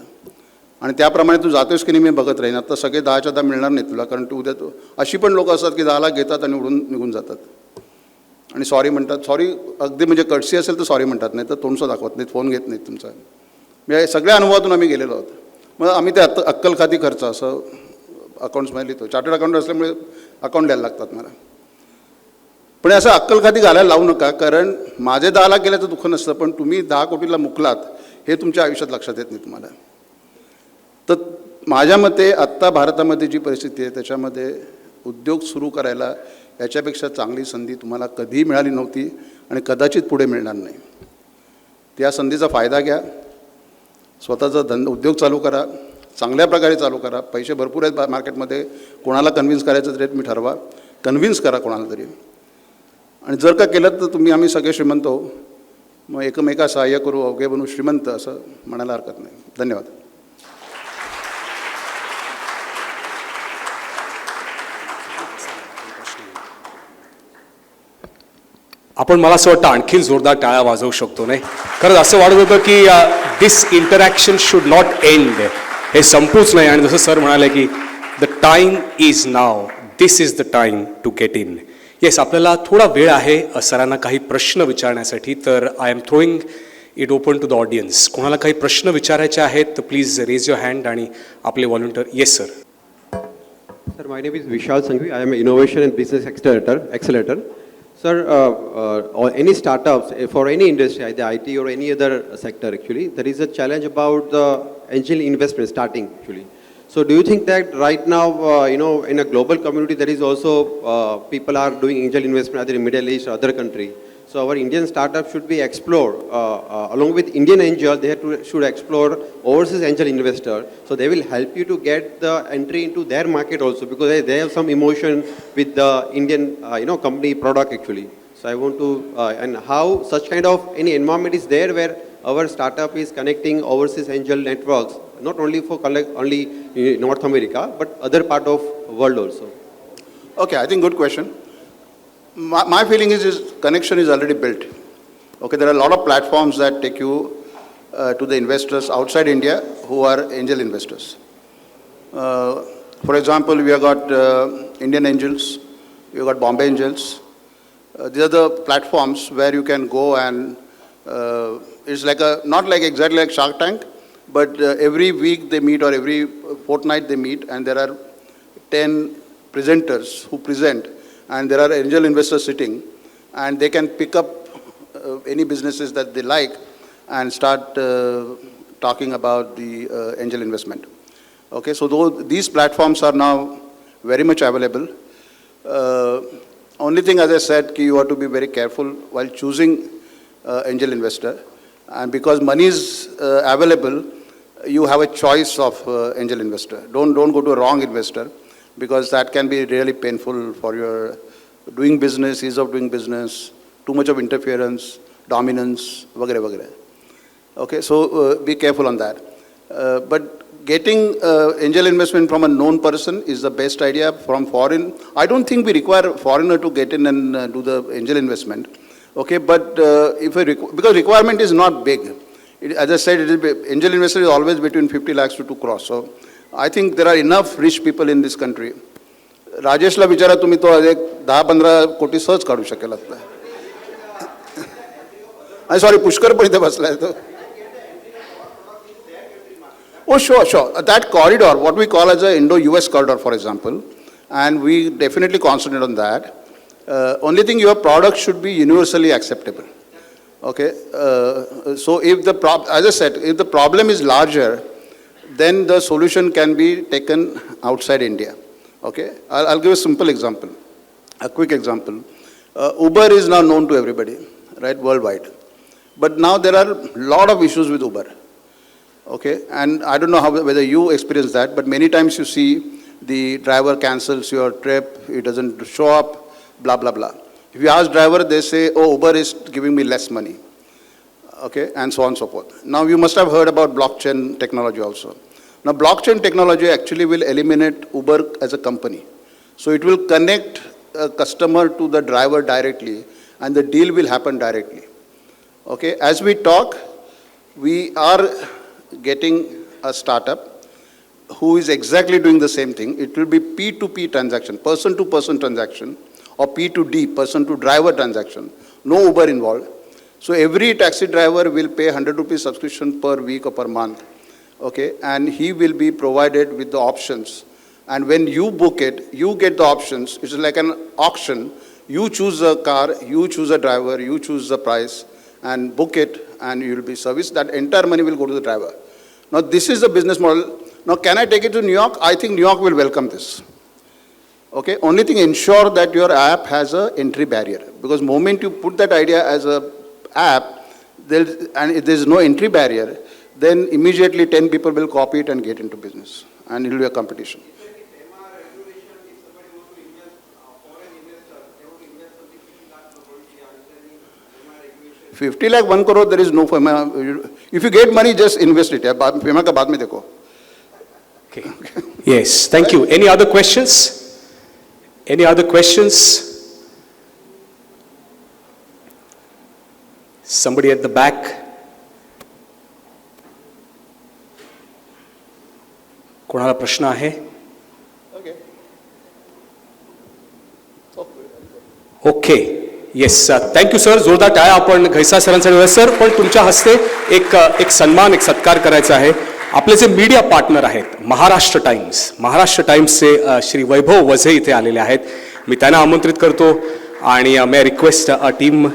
आणि त्याप्रमाणे तू जातोस की नाही मी बघत राहीन. आता सगळे 10च्या 10 मिळणार नाही तुला, कारण तू उद्या तू अशी पण लोकं असतात की 10 लाख घेतात आणि उडून निघून जातात आणि सॉरी म्हणतात. सॉरी अगदी म्हणजे कटसी असेल तर सॉरी म्हणतात, नाही तर तोंडसं दाखवत नाहीत, फोन घेत नाहीत तुमचा. म्हणजे सगळ्या अनुभवातून आम्ही गेलेलो आहोत. मग आम्ही ते अक्कल खाती खर्च असं अकाउंट्समध्ये लिहितो. चार्टर्ड अकाउंट असल्यामुळे अकाउंट द्यायला लागतात मला. पण असं अक्कल खाती घालायला लावू नका, कारण माझे 10 लाख गेले तर दुःख नसतं, पण तुम्ही 10 कोटीला मुकलात हे तुमच्या आयुष्यात लक्षात येत नाही तुम्हाला. तर माझ्या मते आत्ता भारतामध्ये जी परिस्थिती आहे त्याच्यामध्ये उद्योग सुरू करायला याच्यापेक्षा चांगली संधी तुम्हाला कधीही मिळाली नव्हती आणि कदाचित पुढे मिळणार नाही. त्या संधीचा फायदा घ्या, स्वतःचा उद्योग चालू करा, चांगल्या प्रकारे चालू करा. पैसे भरपूर आहेत मार्केटमध्ये, कोणाला कन्व्हिन्स करायचं तरी तुम्ही ठरवा, कन्व्हिन्स करा कोणाला तरी. आणि जर का केलं तर तुम्ही आम्ही सगळे श्रीमंत हो, मग एकमेका सहाय्य करू, अवघे बनू श्रीमंत, असं म्हणायला हरकत नाही. धन्यवाद. आपण मला असं वाटतं आणखीन जोरदार टाळ्या वाजवू शकतो, नाही? खरंच असं वाटत होतं की this interaction should not end, हे संपूच नाही. आणि जसं सर म्हणाले की the time is now, this is the time to get in. Yes, आपल्याला थोडा वेळ आहे सरांना काही प्रश्न विचारण्यासाठी, तर I am throwing it open to the audience. कोणाला काही प्रश्न विचारायचे आहेत तर प्लीज रेज युअर हँड आणि आपले volunteer. Yes sir. Sir, my name is Vishal Sanghvi. I am an innovation and business accelerator. Sir, any startups for any industry, either IT or any other sector, actually, there is a challenge about the angel investment starting, actually. So, do you think that right now, in a global community, there is also people are doing angel investment either in Middle East or other country? So, our Indian startup should be explored along with Indian angel. They should explore overseas angel investor. So, they will help you to get the entry into their market also, because they have some emotion with the Indian company product actually. So, I want to and how such kind of any environment is there where our startup is connecting overseas angel networks, not only for only North America but other part of world also. Okay, I think good question. My feeling is connection is already built. Okay, there are a lot of platforms that take you to the investors outside India who are angel investors. For example, we have got Indian Angels, we have got Bombay Angels. These are the platforms where you can go and it's like not like exactly like Shark Tank, but every week they meet or every fortnight they meet, and there are 10 presenters who present. And there are angel investors sitting, and they can pick up any businesses that they like and start talking about the angel investment. Okay, so these platforms are now very much available. Only thing, as I said, you have to be very careful while choosing angel investor, and because money is available, you have a choice of angel investor. Don't go to a wrong investor, because that can be really painful for your doing business, ease of doing business, too much of interference, dominance, vagare vagare. Okay, so be careful on that. But getting angel investment from a known person is the best idea. From foreign, I don't think we require a foreigner to get in and do the angel investment. Okay, but because requirement is not big. As I said, angel investor is always between 50 lakhs to 2 crores. So I think there are enough rich people in this country. राजेशला विचारा तुम्ही, तो एक 10-15 कोटी सहज काढू शकेल आता. आणि सॉरी, पुष्कर पण इथे बसलाय तो. Oh, sure. That corridor, what we call as a Indo-US corridor, for example, and we definitely concentrate on that. Only thing, your product should be universally acceptable. Okay, so if as I said, if the problem is larger, then the solution can be taken outside India. Okay, I'll give a simple example, a quick example. Uber is now known to everybody, right, worldwide. But now there are a lot of issues with Uber. Okay, and I don't know whether you experience that, but many times you see the driver cancels your trip, he doesn't show up, blah, blah, blah. If you ask driver, they say, oh, Uber is giving me less money. Okay, and so on and so forth. Now you must have heard about blockchain technology also. Now blockchain technology actually will eliminate Uber as a company. So it will connect a customer to the driver directly and the deal will happen directly. Okay, as we talk, we are getting a startup who is exactly doing the same thing. It will be P2P transaction, person to person transaction, or P2D, person to driver transaction. No Uber involved. So every taxi driver will pay 100 rupees subscription per week or per month. Okay, and he will be provided with the options. And when you book it, you get the options. It's like an auction. You choose a car, you choose a driver, you choose the price, and book it, and you will be serviced. That entire money will go to the driver. Now, this is the business model. Now, can I take it to New York? I think New York will welcome this. Okay, only thing, ensure that your app has an entry barrier. Because moment you put that idea as an app, and if there is no entry barrier, then immediately 10 people will copy it and get into business. And it will be a competition. 50 lakh, 1 crore, there is no FEMA. If you get money, just invest it. FEMA ka baad mein dekho. Okay. Yes, thank you. Any other questions? Any other questions? Somebody at the back. कोणाला प्रश्न आहे? Okay. Yes sir, thank you sir. जोरदार टाळ्या आपण घैसा सरांसाठी. Sir, पण तुमच्या हस्ते एक सन्मान, एक सत्कार करायचा आहे. आपले जे मीडिया पार्टनर आहेत, महाराष्ट्र टाइम्सचे श्री वैभव वझे इथे आलेले आहेत. मी त्यांना आमंत्रित करतो आणि may request a team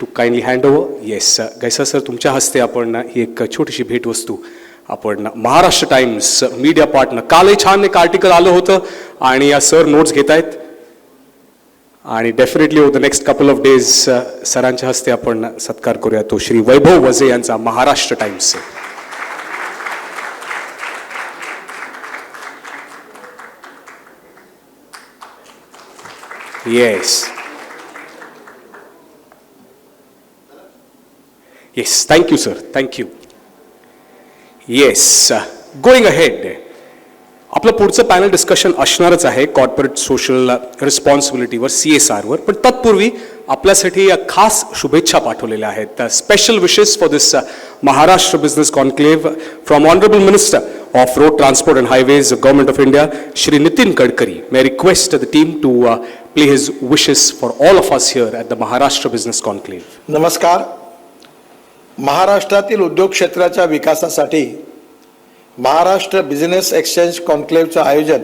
to kindly hand over. Yes Ghaisa sir, तुमच्या हस्ते आपण ही एक छोटीशी भेटवस्तू आपण महाराष्ट्र टाइम्स मीडिया पार्टनर. कालही छान एक आर्टिकल आलं होतं आणि या सर नोट्स घेत आहेत. आणि definitely over the next couple of days सरांच्या हस्ते आपण सत्कार करूया तो श्री वैभव वझे यांचा महाराष्ट्र टाइम्सचे. Yes yes, thank you sir, thank you. Yes, going ahead, आपलं पुढचं पॅनल डिस्कशन असणारच आहे कॉर्पोरेट सोशल रिस्पॉन्सिबिलिटीवर, CSRवर. पण तत्पूर्वी आपल्यासाठी खास शुभेच्छा पाठवलेल्या आहेत. Special wishes for this Maharashtra business conclave from honourable minister of road transport and highways, government of India, Shri Nitin Gadkari. May request the team to play his wishes for all of us here at the Maharashtra business conclave. नमस्कार. महाराष्ट्रातील उद्योग क्षेत्राच्या विकासासाठी Maharashtra business exchange कॉन्क्लेव्हचं आयोजन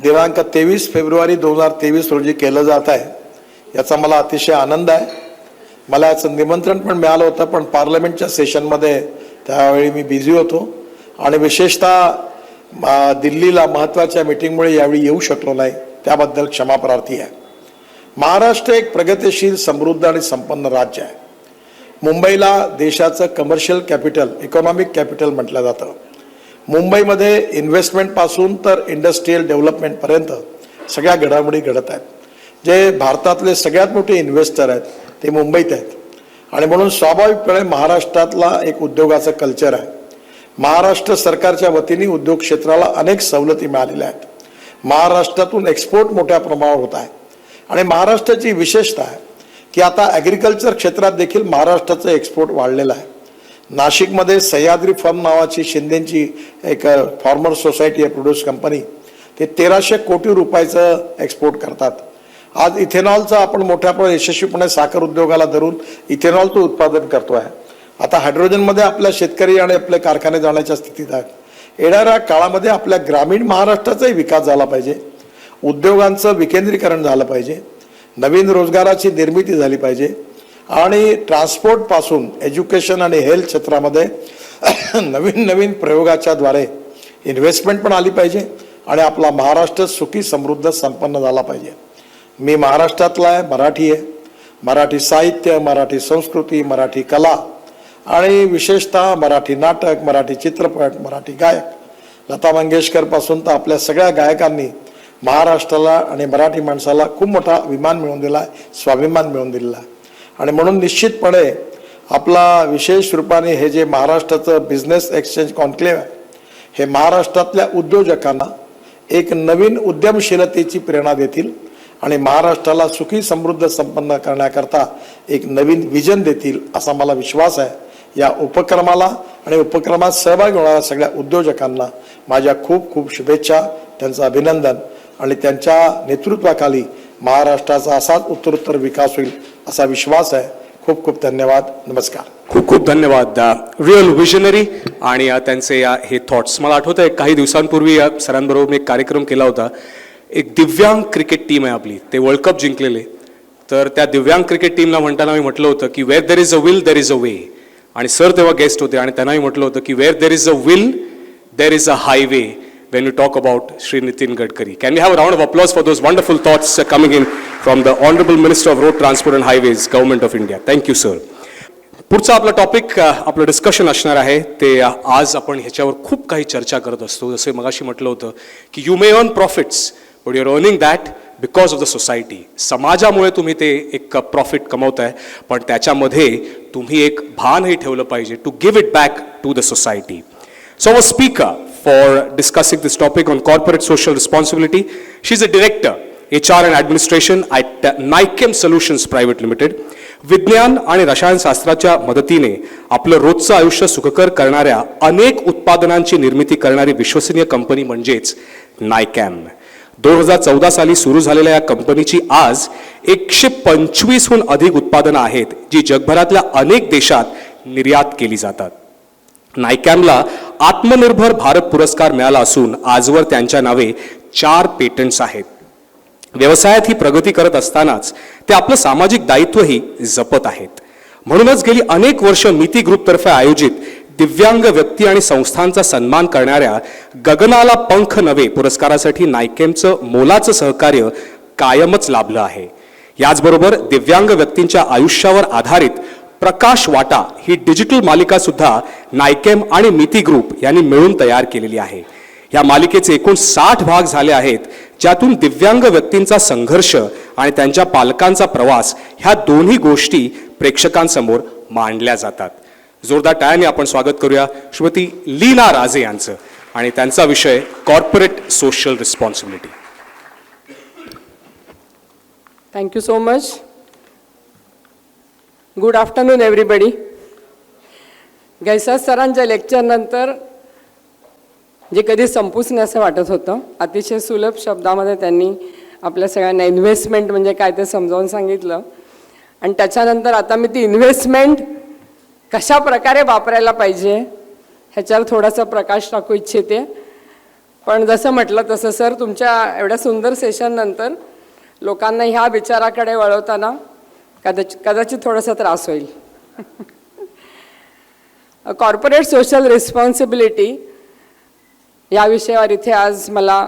दिनांक 23 February 2023 रोजी केलं जात आहे. याचा मला अतिशय आनंद आहे. मला याचं निमंत्रण पण मिळालं होतं, पण पार्लमेंटच्या सेशनमध्ये त्यावेळी मी बिझी होतो आणि विशेषतः दिल्लीला महत्त्वाच्या मीटिंगमुळे यावेळी येऊ शकलो नाही. त्याबद्दल क्षमाप्रार्थी आहे. महाराष्ट्र एक प्रगतिशील, समृद्ध आणि संपन्न राज्य आहे. मुंबईला देशाचं कमर्शियल कॅपिटल, इकॉनॉमिक कॅपिटल म्हटलं जातं. मुंबईमध्ये इन्व्हेस्टमेंटपासून तर इंडस्ट्रीयल डेव्हलपमेंटपर्यंत सगळ्या घडामोडी घडत आहेत. जे भारतातले सगळ्यात मोठे इन्व्हेस्टर आहेत ते मुंबईत आहेत आणि म्हणून स्वाभाविकपणे महाराष्ट्रातला एक उद्योगाचं कल्चर आहे. महाराष्ट्र सरकारच्या वतीने उद्योग क्षेत्राला अनेक सवलती मिळालेल्या आहेत. महाराष्ट्रातून एक्सपोर्ट मोठ्या प्रमाणावर होत आहे आणि महाराष्ट्राची विशेषता आहे की आता ॲग्रिकल्चर क्षेत्रात देखील महाराष्ट्राचं एक्सपोर्ट वाढलेलं आहे. नाशिकमध्ये सह्याद्री फर्म नावाची शिंदेची एक फार्मर सोसायटी आहे, प्रोड्यूस कंपनी, ते 1300 कोटी रुपयाचं एक्सपोर्ट करतात. आज इथेनॉलचं आपण मोठ्या यशस्वीपणे साखर उद्योगाला धरून इथेनॉलचं उत्पादन करतो आहे. आता हायड्रोजनमध्ये आपल्या शेतकरी आणि आपले कारखाने जाण्याच्या स्थितीत आहेत. येणाऱ्या काळामध्ये आपल्या ग्रामीण महाराष्ट्राचाही विकास झाला पाहिजे, उद्योगांचं विकेंद्रीकरण झालं पाहिजे, नवीन रोजगाराची निर्मिती झाली पाहिजे आणि ट्रान्सपोर्टपासून एज्युकेशन आणि हेल्थ क्षेत्रामध्ये नवीन प्रयोगाच्या द्वारे इन्व्हेस्टमेंट पण आली पाहिजे आणि आपला महाराष्ट्र सुखी समृद्ध संपन्न झाला पाहिजे. मी महाराष्ट्रातला आहे, मराठी आहे. मराठी साहित्य, मराठी संस्कृती, मराठी कला आणि विशेषतः मराठी नाटक, मराठी चित्रपट, मराठी गायक लता मंगेशकरपासून तर आपल्या सगळ्या गायकांनी महाराष्ट्राला आणि मराठी माणसाला खूप मोठा अभिमान मिळवून दिला आहे, स्वाभिमान मिळवून दिलेला आहे. आणि म्हणून निश्चितपणे आपला विशेष रूपाने हे जे महाराष्ट्राचं बिझनेस एक्सचेंज कॉन्क्लेव्ह आहे, हे महाराष्ट्रातल्या उद्योजकांना एक नवीन उद्यमशीलतेची प्रेरणा देतील आणि महाराष्ट्राला सुखी समृद्ध संपन्न करण्याकरता एक नवीन विजन देतील असा मला विश्वास आहे. या उपक्रमाला आणि उपक्रमात सहभागी होणाऱ्या सगळ्या उद्योजकांना माझ्या खूप खूप शुभेच्छा, त्यांचं अभिनंदन आणि त्यांच्या नेतृत्वाखाली महाराष्ट्राचा असाच उत्तरोत्तर विकास होईल असा विश्वास आहे. खूप खूप धन्यवाद. नमस्कार. खूप खूप धन्यवाद. रिअल विजनरी आणि त्यांचे हे थॉट्स. मला आठवतं आहे काही दिवसांपूर्वी सरांबरोबर मी एक कार्यक्रम केला होता. एक दिव्यांग क्रिकेट टीम आहे आपली, ते वर्ल्ड कप जिंकलेले. तर त्या दिव्यांग क्रिकेट टीमला म्हणताना मी म्हटलं होतं की where there is a will there is a way. आणि सर तेव्हा गेस्ट होते आणि त्यांनाही म्हटलं होतं की where there is a will there is a highway when we talk about Shri Nitin Gadkari. Can we have a round of applause for those wonderful thoughts coming in from the Honorable Minister of Road Transport and Highways, Government of India. Thank you, sir. पुढचा आपला topic, आपलं discussion असणार आहे ते आज आपण ह्याच्यावर खूप काही चर्चा करत असतो. जसं मगाशी म्हटलं होतं की you may earn profits but you are earning that because of the society. समाजामुळे तुम्ही ते एक प्रॉफिट कमवताय, पण त्याच्यामध्ये तुम्ही एक भानही ठेवलं पाहिजे to give it back to the society. So our speaker for discussing this topic on corporate social responsibility, she's a director, HR and administration at Nichem Solutions Private Limited. विज्ञान आणि रसायनशास्त्राच्या मदतीने आपलं रोजचं आयुष्य सुखकर करणाऱ्या अनेक उत्पादनांची निर्मिती करणारी विश्वसनीय कंपनी म्हणजेच नायकॅम. 2014 साली सुरू झालेल्या या कंपनीची आज 125हून अधिक उत्पादनं आहेत जी जगभरातल्या अनेक देशात निर्यात केली जातात. नायकॅमला आत्मनिर्भर भारत पुरस्कार मिळाला असून आजवर त्यांच्या नावे 4 पेटंट्स आहेत. व्यवसायात ही प्रगती करत असतानाच ते आपलं सामाजिक दायित्वही जपत आहेत. म्हणूनच गेली अनेक वर्ष मिती ग्रुपतर्फे आयोजित दिव्यांग व्यक्ती आणि संस्थांचा सन्मान करणाऱ्या गगनाला पंख नवे पुरस्कारासाठी नायकॅमचं मोलाचं सहकार्य कायमच लाभलं आहे. याचबरोबर दिव्यांग व्यक्तींच्या आयुष्यावर आधारित प्रकाश वाटा ही डिजिटल मालिका सुद्धा नायकॅम आणि मिती ग्रुप यांनी मिळून तयार केलेली आहे. या मालिकेचे एकूण 60 भाग झाले आहेत, ज्यातून दिव्यांग व्यक्तींचा संघर्ष आणि त्यांच्या पालकांचा प्रवास ह्या दोन्ही गोष्टी प्रेक्षकांसमोर मांडल्या जातात. जोरदार टाळ्यांनी आपण स्वागत करूया श्रीमती लीना राजे यांचं आणि त्यांचा विषय corporate social responsibility. Thank you so much. Good afternoon everybody. गैसा सरांच्या लेक्चरनंतर जे कधी संपूच नाही असं वाटत होतं. अतिशय सुलभ शब्दामध्ये त्यांनी आपल्या सगळ्यांना इन्व्हेस्टमेंट म्हणजे काय ते समजावून सांगितलं. आणि त्याच्यानंतर आता मी ती इन्व्हेस्टमेंट कशा प्रकारे वापरायला पाहिजे ह्याच्यावर थोडासा प्रकाश टाकू इच्छिते. पण जसं म्हटलं तसं सर तुमच्या एवढ्या सुंदर सेशननंतर लोकांना ह्या विचाराकडे वळवताना कदाचित थोडासा त्रास होईल. कॉर्पोरेट सोशल रिस्पॉन्सिबिलिटी या विषयावर इथे आज मला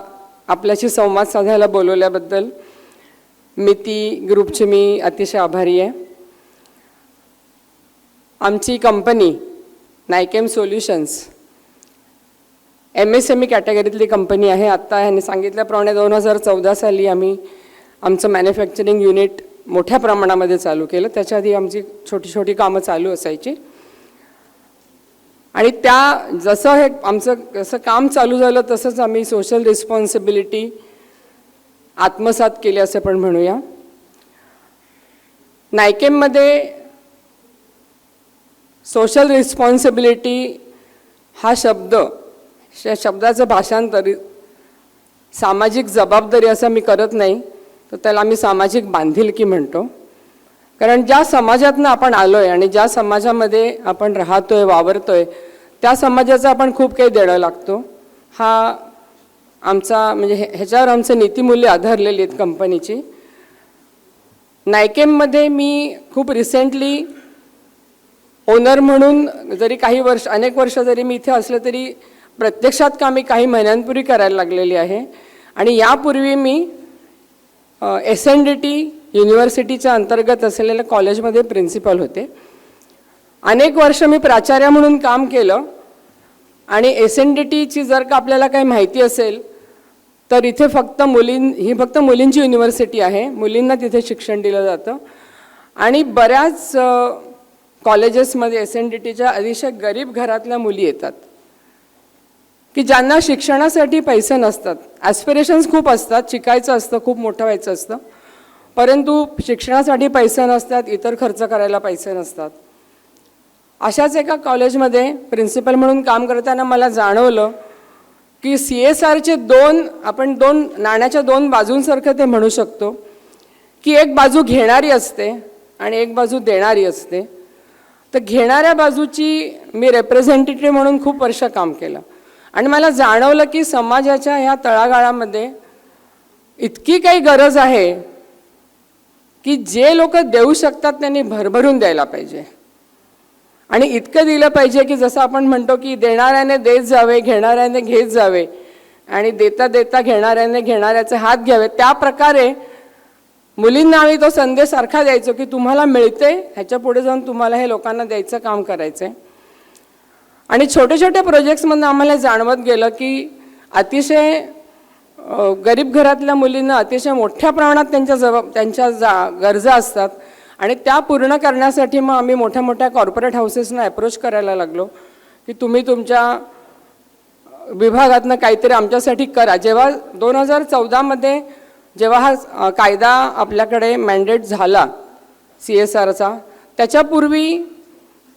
आपल्याशी संवाद साधायला बोलवल्याबद्दल मिती ग्रुपची मी अतिशय आभारी आहे. आमची कंपनी नायकॅम सोल्युशन्स MSME कॅटेगरीतली कंपनी आहे. आत्ता ह्यांनी सांगितल्याप्रमाणे 2014 साली आम्ही आमचं मॅन्युफॅक्चरिंग युनिट मोठ्या प्रमाणामध्ये चालू केलं. त्याच्या आधी आमची छोटी छोटी कामं चालू असायची. आणि जसं हे आमचं काम चालू झालं तसंच आम्ही सोशल रिस्पॉन्सिबिलिटी आत्मसात केली असे पण म्हणूया. नायकॅममध्ये सोशल रिस्पॉन्सिबिलिटी हा शब्दाचं भाषांतर सामाजिक जबाबदारी असं मी करत नाही, तर त्याला आम्ही सामाजिक बांधिलकी म्हणतो. कारण ज्या समाजातनं आपण आलोय आणि ज्या समाजामध्ये आपण राहतोय वावरतोय त्या समाजाचं आपण खूप काही देणं लागतो. हा आमचा म्हणजे ह्याच्यावर आमचं नीतिमूल्य आधारलेली आहेत कंपनीची. नायकॅममध्ये मी खूप रिसेंटली ओनर म्हणून जरी अनेक वर्ष जरी मी इथे असले तरी प्रत्यक्षात कामी काही महिन्यांपूर्वी करायला लागलेली आहे. आणि यापूर्वी मी SNDT युनिव्हर्सिटीच्या अंतर्गत असलेल्या कॉलेजमध्ये प्रिन्सिपल होते. अनेक वर्ष मी प्राचार्य म्हणून काम केलं. आणि SNDTची जर का आपल्याला काही माहिती असेल तर इथे ही फक्त मुलींची युनिव्हर्सिटी आहे. मुलींना तिथे शिक्षण दिलं जातं. आणि बऱ्याच कॉलेजेसमध्ये SNDTच्या अतिशय गरीब घरातल्या मुली येतात की ज्यांना शिक्षणासाठी पैसे नसतात. ॲस्पिरेशन्स खूप असतात, शिकायचं असतं, खूप मोठं व्हायचं असतं, परंतु शिक्षणासाठी पैसे नसतात, इतर खर्च करायला पैसे नसतात. अशाच एका कॉलेजमध्ये प्रिन्सिपल म्हणून काम करताना मला जाणवलं की CSRचे आपण दोन नाण्याच्या दोन बाजूंसारखं ते म्हणू शकतो की एक बाजू घेणारी असते आणि एक बाजू देणारी असते. तर घेणाऱ्या बाजूची मी रिप्रेझेंटेटिव्ह म्हणून खूप वर्ष काम केलं. आणि मला जाणवलं की समाजाच्या ह्या तळागाळामध्ये इतकी काही गरज आहे की जे लोक देऊ शकतात त्यांनी भरभरून द्यायला पाहिजे. आणि इतकं दिलं पाहिजे की जसं आपण म्हणतो की देणाऱ्याने देत जावे, घेणाऱ्याने घेत जावे, आणि देता देता घेणाऱ्याचे हात घ्यावे. त्या प्रकारे मुलींना आम्ही तो संदेश सारखा द्यायचो की तुम्हाला मिळते, ह्याच्या पुढे जाऊन तुम्हाला हे लोकांना द्यायचं काम करायचं आहे. आणि छोटे छोटे प्रोजेक्ट्समधून आम्हाला जाणवत गेलं की अतिशय गरीब घरातल्या मुलींना अतिशय मोठ्या प्रमाणात त्यांच्या गरजा असतात. आणि त्या पूर्ण करण्यासाठी मग आम्ही मोठ्या मोठ्या कॉर्पोरेट हाऊसेसना अप्रोच करायला लागलो की तुम्ही तुमच्या विभागातनं काहीतरी आमच्यासाठी करा. जेव्हा 2014मध्ये जेव्हा हा कायदा आपल्याकडे मॅन्डेट झाला CSRचा, त्याच्यापूर्वी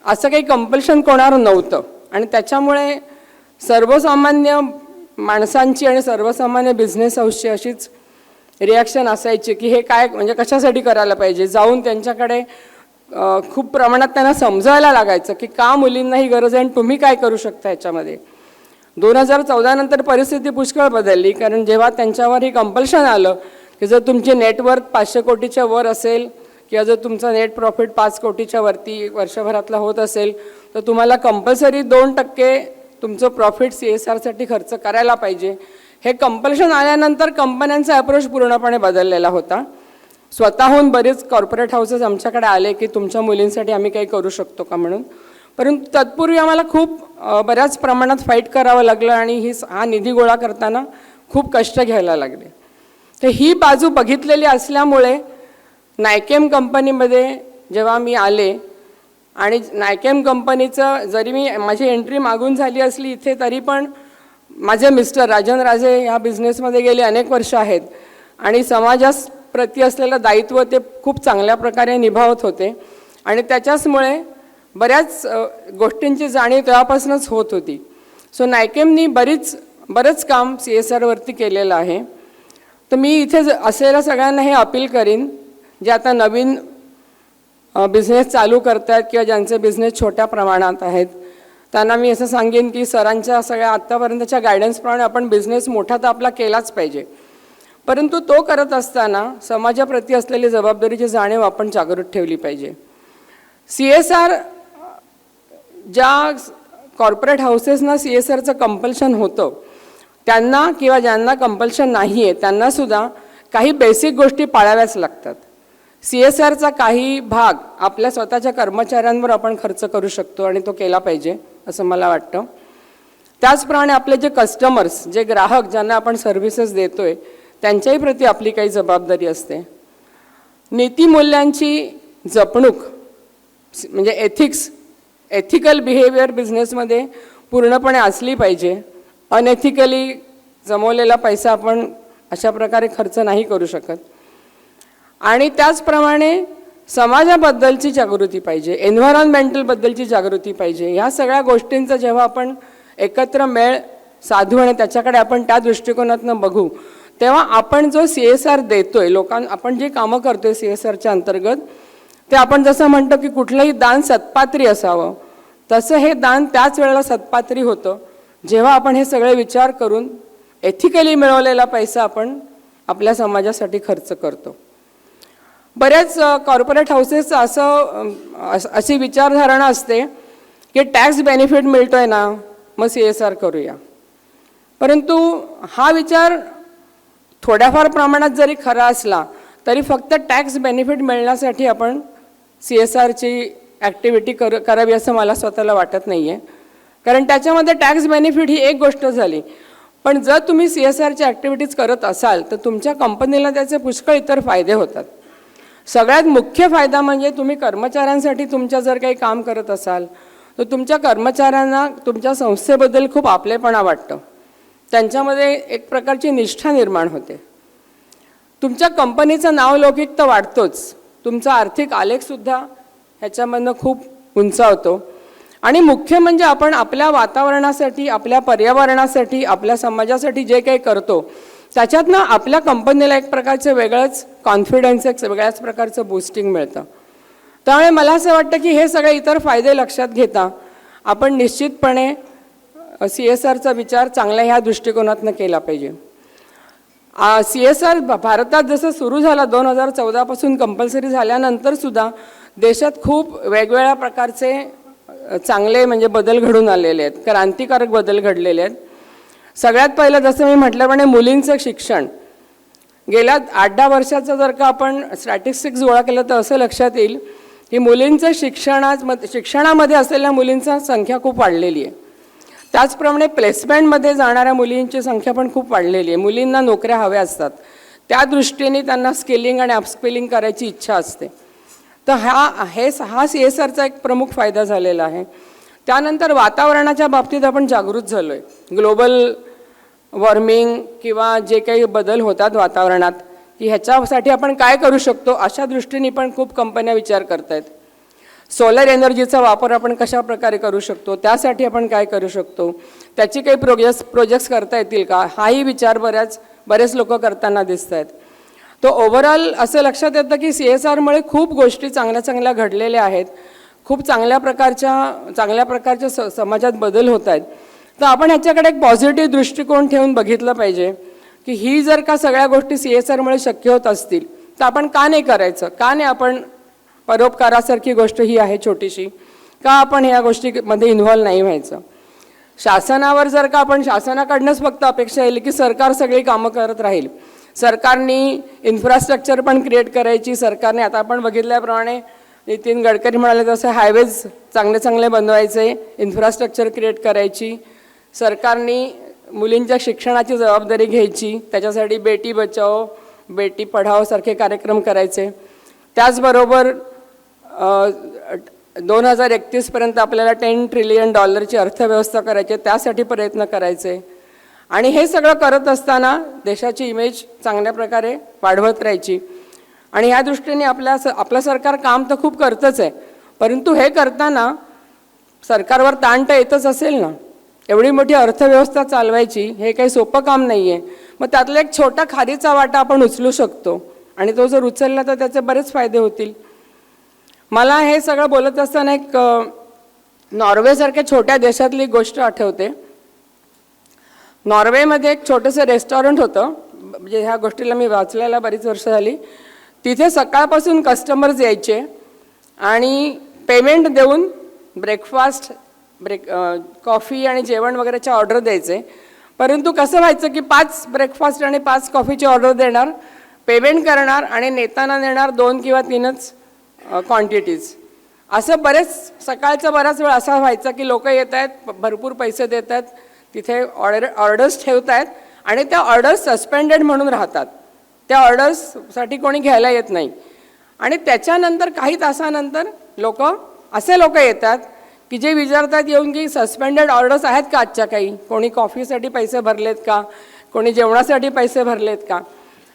असं काही कंपल्शन कोणावर नव्हतं. आणि त्याच्यामुळे सर्वसामान्य माणसांची आणि सर्वसामान्य बिझनेस हाऊसची अशीच रिॲक्शन असायची की हे काय, म्हणजे कशासाठी करायला पाहिजे. जाऊन त्यांच्याकडे खूप प्रमाणात त्यांना समजायला लागायचं की का मुलींना ही गरज आहे आणि तुम्ही काय करू शकता ह्याच्यामध्ये. 2014 नंतर परिस्थिती पुष्कळ बदलली, कारण जेव्हा त्यांच्यावर हे कंपल्शन आलं की जर तुमची नेटवर्थ 500 कोटीच्या वर असेल किंवा जर तुमचा नेट प्रॉफिट 5 कोटीच्या वरती वर्षभरातला होत असेल तर तुम्हाला कंपल्सरी 2% तुमचं प्रॉफिट CSRसाठी खर्च करायला पाहिजे. हे कंपल्शन आल्यानंतर कंपन्यांचा अप्रोच पूर्णपणे बदललेला होता. स्वतःहून बरेच कॉर्पोरेट हाऊसेस आमच्याकडे आले की तुमच्या मुलींसाठी आम्ही काही करू शकतो का म्हणून. परंतु तत्पूर्वी आम्हाला खूप बऱ्याच प्रमाणात फाईट करावं लागलं आणि हा निधी गोळा करताना खूप कष्ट घ्यायला लागले. तर ही बाजू बघितलेली असल्यामुळे नायकेम कंपनीमध्ये जेव्हा मी आले, आणि नायकेम कंपनीचं जरी माझी एंट्री मागून झाली असली इथे, तरी पण माझे मिस्टर राजन राजे ह्या बिझनेसमध्ये गेले अनेक वर्ष आहेत आणि समाजाप्रती असलेलं दायित्व ते खूप चांगल्या प्रकारे निभावत होते. आणि त्याच्याचमुळे बऱ्याच गोष्टींची जाणीव तेव्हापासूनच होत होती. सो नायकेमनी बरंच काम CSRवरती केलेलं आहे. तर मी इथे असलेल्या सगळ्यांना हे अपील करीन जे आता नवीन बिझनेस चालू करतात किंवा ज्यांचे बिझनेस छोट्या प्रमाणात आहेत, त्यांना मी असं सांगेन की सरांच्या सगळ्या आत्तापर्यंतच्या गायडन्सप्रमाणे आपण बिझनेस मोठा तर आपला केलाच पाहिजे, परंतु तो करत असताना समाजाप्रती असलेली जबाबदारीची जाणीव आपण जागृत ठेवली पाहिजे. CSR ज्या कॉर्पोरेट हाऊसेसना CSRचं कंपल्शन होतं त्यांना किंवा ज्यांना कंपल्शन नाही आहे त्यांनासुद्धा काही बेसिक गोष्टी पाळाव्याच लागतात. CSRचा काही भाग आपल्या स्वतःच्या कर्मचाऱ्यांवर आपण खर्च करू शकतो आणि तो केला पाहिजे असं मला वाटतं. त्याचप्रमाणे आपले जे कस्टमर्स, जे ग्राहक ज्यांना आपण सर्व्हिसेस देतोय त्यांच्याही प्रती आपली काही जबाबदारी असते. नीतिमूल्यांची जपणूक म्हणजे एथिकल बिहेवियर बिझनेसमध्ये पूर्णपणे असली पाहिजे. अनएथिकली जमवलेला पैसा आपण अशा प्रकारे खर्च नाही करू शकत. आणि त्याचप्रमाणे समाजाबद्दलची जागृती पाहिजे, एन्व्हायरमेंटलबद्दलची जागृती पाहिजे. ह्या सगळ्या गोष्टींचा जेव्हा आपण एकत्र मेळ साधू आणि त्याच्याकडे आपण त्या दृष्टिकोनातून बघू, तेव्हा आपण जो CSR देतोय आपण जे कामं करतोय CSRच्या अंतर्गत, ते आपण जसं म्हणतो की कुठलंही दान सत्पात्री असावं, तसं हे दान त्याच वेळेला सत्पात्री होतं जेव्हा आपण हे सगळे विचार करून एथिकली मिळवलेला पैसा आपण आपल्या समाजासाठी खर्च करतो. बऱ्याच कॉर्पोरेट हाऊसेसचं अशी विचारधारणा असते की टॅक्स बेनिफिट मिळतोय ना, मग CSR करूया. परंतु हा विचार थोड्याफार प्रमाणात जरी खरा असला तरी फक्त टॅक्स बेनिफिट मिळण्यासाठी आपण CSRची ॲक्टिव्हिटी करावी असं मला स्वतःला वाटत नाही आहे. कारण त्याच्यामध्ये टॅक्स बेनिफिट ही एक गोष्ट झाली, पण जर तुम्ही CSRची ॲक्टिव्हिटीज करत असाल तर तुमच्या कंपनीला त्याचे पुष्कळ इतर फायदे होतात. सगळ्यात मुख्य फायदा म्हणजे तुम्ही कर्मचाऱ्यांसाठी तुमच्या जर काही काम करत असाल तर तुमच्या कर्मचाऱ्यांना तुमच्या संस्थेबद्दल खूप आपलेपणा वाटतं, त्यांच्यामध्ये एक प्रकारची निष्ठा निर्माण होते, तुमच्या कंपनीचं नावलौकिक तर वाढतोच, तुमचा आर्थिक आलेखसुद्धा ह्याच्यामधनं खूप उंचावतो. आणि मुख्य म्हणजे आपण आपल्या वातावरणासाठी, आपल्या पर्यावरणासाठी, आपल्या समाजासाठी जे काही करतो त्याच्यातनं आपल्या कंपनीला एक प्रकारचं वेगळंच कॉन्फिडन्स, एक वेगळ्याच प्रकारचं बूस्टिंग मिळतं. त्यामुळे मला असं वाटतं की हे सगळे इतर फायदे लक्षात घेता आपण निश्चितपणे CSRचा विचार चांगल्या ह्या दृष्टिकोनातनं केला पाहिजे. CSR भारतात जसं सुरू झाला 2014 पासून कंपल्सरी झाल्यानंतरसुद्धा देशात खूप वेगवेगळ्या प्रकारचे चांगले म्हणजे बदल घडून आलेले आहेत, क्रांतिकारक बदल घडलेले आहेत. सगळ्यात पहिलं जसं मी म्हटल्याप्रमाणे मुलींचं शिक्षण गेल्या 8-10 वर्षाचं जर का आपण स्टॅटिस्टिक्स गोळा केलं तर असं लक्षात येईल की मुलींचं शिक्षणामध्ये असलेल्या मुलींची संख्या खूप वाढलेली आहे. त्याचप्रमाणे प्लेसमेंटमध्ये जाणाऱ्या मुलींची संख्या पण खूप वाढलेली आहे. मुलींना नोकऱ्या हव्या असतात, त्या दृष्टीने त्यांना स्किलिंग आणि अपस्किलिंग करायची इच्छा असते. तर हा CSRचा एक प्रमुख फायदा झालेला आहे. त्यानंतर वातावरणाच्या बाबतीत आपण जागृत झालो आहे. ग्लोबल वॉर्मिंग किंवा जे काही बदल होतात वातावरणात की ह्याच्यासाठी आपण काय करू शकतो अशा दृष्टीने पण खूप कंपन्या विचार करत आहेत. सोलर एनर्जीचा वापर आपण कशा प्रकारे करू शकतो, त्यासाठी आपण काय करू शकतो, त्याची काही प्रोजेक्ट्स करता येतील का, हाही विचार बरेच लोक करताना दिसत आहेत. तो ओव्हरऑल असं लक्षात येतं की CSRमुळे खूप गोष्टी चांगल्या घडलेल्या आहेत, खूप चांगल्या प्रकारच्या समाजात बदल होत आहेत. तर आपण ह्याच्याकडे एक पॉझिटिव्ह दृष्टिकोन ठेवून बघितलं पाहिजे की ही जर का सगळ्या गोष्टी CSRमुळे शक्य होत असतील तर आपण का नाही करायचं, का नाही आपण परोपकारासारखी गोष्ट ही आहे छोटीशी, का आपण ह्या गोष्टीमध्ये इन्व्हॉल्व नाही व्हायचं. शासनावर जर का आपण शासनाकडनंच फक्त अपेक्षा येईल की सरकार सगळी कामं करत राहील, सरकारने इन्फ्रास्ट्रक्चर पण क्रिएट करायची, सरकारने आता आपण बघितल्याप्रमाणे नितीन गडकरी म्हणाले तसं हायवेज चांगले बनवायचे, इन्फ्रास्ट्रक्चर क्रिएट करायची, सरकारने मुलींच्या शिक्षणाची जबाबदारी घ्यायची, त्याच्यासाठी बेटी बचाओ बेटी पढाओ सारखे कार्यक्रम करायचे. त्याचबरोबर 2031 पर्यंत आपल्याला $10 ट्रिलियन अर्थव्यवस्था करायची, त्यासाठी प्रयत्न करायचे. आणि हे सगळं करत असताना देशाची इमेज चांगल्या प्रकारे वाढवत राहायची. आणि ह्या दृष्टीने आपलं सरकार काम तर खूप करतच आहे, परंतु हे करताना सरकारवर ताण तर येतच असेल ना. एवढी मोठी अर्थव्यवस्था चालवायची हे काही सोपं काम नाही आहे. मग त्यातला एक छोटा खारीचा वाटा आपण उचलू शकतो आणि तो जर उचलला तर त्याचे बरेच फायदे होतील. मला हे सगळं बोलत असताना एक नॉर्वेसारख्या छोट्या देशातली गोष्ट आठवते. नॉर्वेमध्ये एक छोटंसं रेस्टॉरंट होतं, म्हणजे ह्या गोष्टीला मी वाचलेला बरीच वर्ष झाली. तिथे सकाळपासून कस्टमर्स यायचे आणि पेमेंट देऊन ब्रेकफास्ट कॉफी आणि जेवण वगैरेचे ऑर्डर द्यायचे. परंतु कसं व्हायचं की 5 ब्रेकफास्ट आणि 5 कॉफीची ऑर्डर देणार, पेमेंट करणार आणि नेताना देणार 2 किंवा 3च क्वांटिटीज. असं सकाळचा बराच वेळ असा व्हायचा की लोक येत आहेत, भरपूर पैसे देत आहेत, तिथे ऑर्डर्स ठेवत आहेत आणि त्या ऑर्डर्स सस्पेंडेड म्हणून राहतात, त्या ऑर्डर्ससाठी कोणी घ्यायला येत नाही. आणि त्याच्यानंतर काही तासानंतर असे लोक येतात की जे विचारतात येऊन की सस्पेंडेड ऑर्डर्स आहेत का आजच्या काही, कोणी कॉफीसाठी पैसे भरलेत का, कोणी जेवणासाठी पैसे भरलेत का.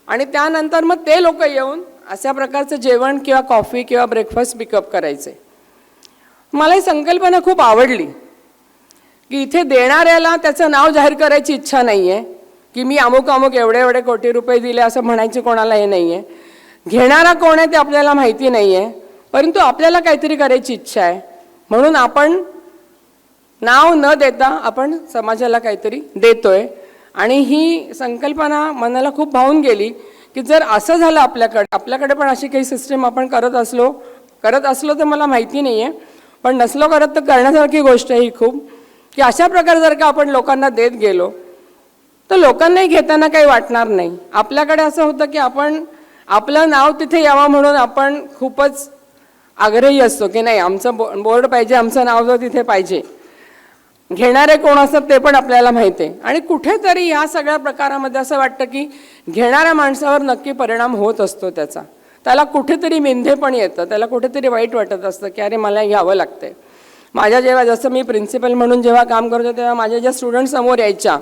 आणि त्यानंतर मग ते लोक येऊन अशा प्रकारचं जेवण किंवा कॉफी किंवा ब्रेकफास्ट पिकअप करायचे. मला ही संकल्पना खूप आवडली की इथे देणाऱ्याला त्याचं नाव जाहीर करायची इच्छा नाही आहे की मी अमुक एवढे कोटी रुपये दिले असं म्हणायचे कोणाला हे नाही आहे. घेणारा कोण आहे ते आपल्याला माहिती नाही आहे, परंतु आपल्याला काहीतरी करायची इच्छा आहे म्हणून आपण नाव न देता आपण समाजाला काहीतरी देतोय. आणि ही संकल्पना मनाला खूप भावून गेली की जर असं झालं आपल्याकडे पण अशी काही सिस्टीम आपण करत असलो तर मला माहिती नाही आहे, पण नसलो करत तर करण्यासारखी गोष्ट आहे ही खूप, की अशा प्रकारे जर का आपण लोकांना देत गेलो तर लोकांनाही घेताना काही वाटणार नाही. आपल्याकडे असं होतं की आपण आपलं नाव तिथे यावं म्हणून आपण खूपच आग्रही असतो की नाही आमचं बोर्ड पाहिजे, आमचं नाव जर तिथे पाहिजे. घेणारे कोण असतात ते पण आपल्याला माहिती आहे. आणि कुठेतरी या सगळ्या प्रकारामध्ये असं वाटतं की घेणाऱ्या माणसावर नक्की परिणाम होत असतो त्याचा. त्याला कुठेतरी मेंधे पण येतं, त्याला कुठेतरी वाईट वाटत असतं की अरे मला घ्यावं लागतंय. माझ्या जेव्हा जसं मी प्रिन्सिपल म्हणून जेव्हा काम करतो तेव्हा माझ्या ज्या स्टुडंट समोर यायच्या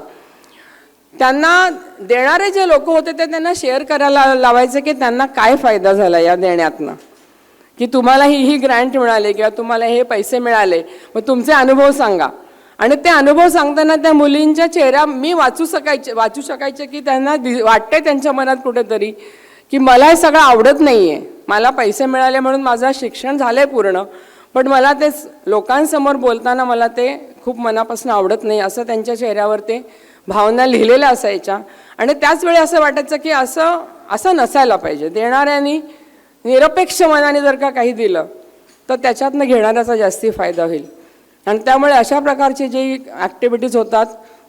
त्यांना देणारे जे लोक होते ते त्यांना शेअर करायला लावायचे की त्यांना काय फायदा झाला या देण्यातनं, की तुम्हाला ही ग्रँट मिळाली किंवा तुम्हाला हे पैसे मिळाले, मग तुमचे अनुभव सांगा. आणि ते अनुभव सांगताना त्या मुलींच्या चेहऱ्या मी वाचू शकायचे की त्यांना वाटते त्यांच्या मनात कुठेतरी की मला हे सगळं आवडत नाही आहे. मला पैसे मिळाले म्हणून माझं शिक्षण झालं आहे पूर्ण, पण मला ते लोकांसमोर बोलताना मला ते खूप मनापासून आवडत नाही असं त्यांच्या चेहऱ्यावर ते भावना लिहिलेल्या असायच्या. आणि त्याच वेळी असं वाटायचं की असं नसायला पाहिजे. देणाऱ्यांनी निरपेक्ष मनाने जर का काही दिलं तर त्याच्यातनं घेणाऱ्याचा जास्ती फायदा होईल. आणि त्यामुळे अशा प्रकारची जी ॲक्टिव्हिटीज होतात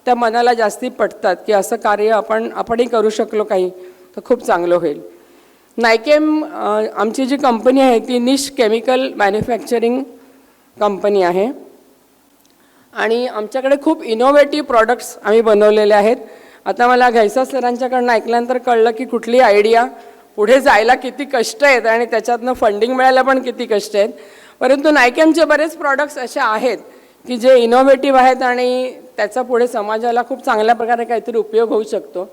त्या मनाला जास्ती पटतात की असं कार्य आपणही करू शकलो काही तर खूप चांगलं होईल. नायकेम आमची जी कंपनी आहे ती निश केमिकल मॅन्युफॅक्चरिंग कंपनी आहे आणि आमच्याकडे खूप इनोव्हेटिव्ह प्रॉडक्ट्स आम्ही बनवलेले आहेत. आता मला घैसा सरांच्याकडनं ऐकल्यानंतर कळलं की कुठली आयडिया पुढे जायला किती कष्ट आहेत आणि त्याच्यातनं फंडिंग मिळायला पण किती कष्ट आहेत. परंतु नायकेमचे बरेच प्रॉडक्ट्स असे आहेत की जे इनोव्हेटिव्ह आहेत आणि त्याचा पुढे समाजाला खूप चांगल्या प्रकारे काहीतरी उपयोग होऊ शकतो.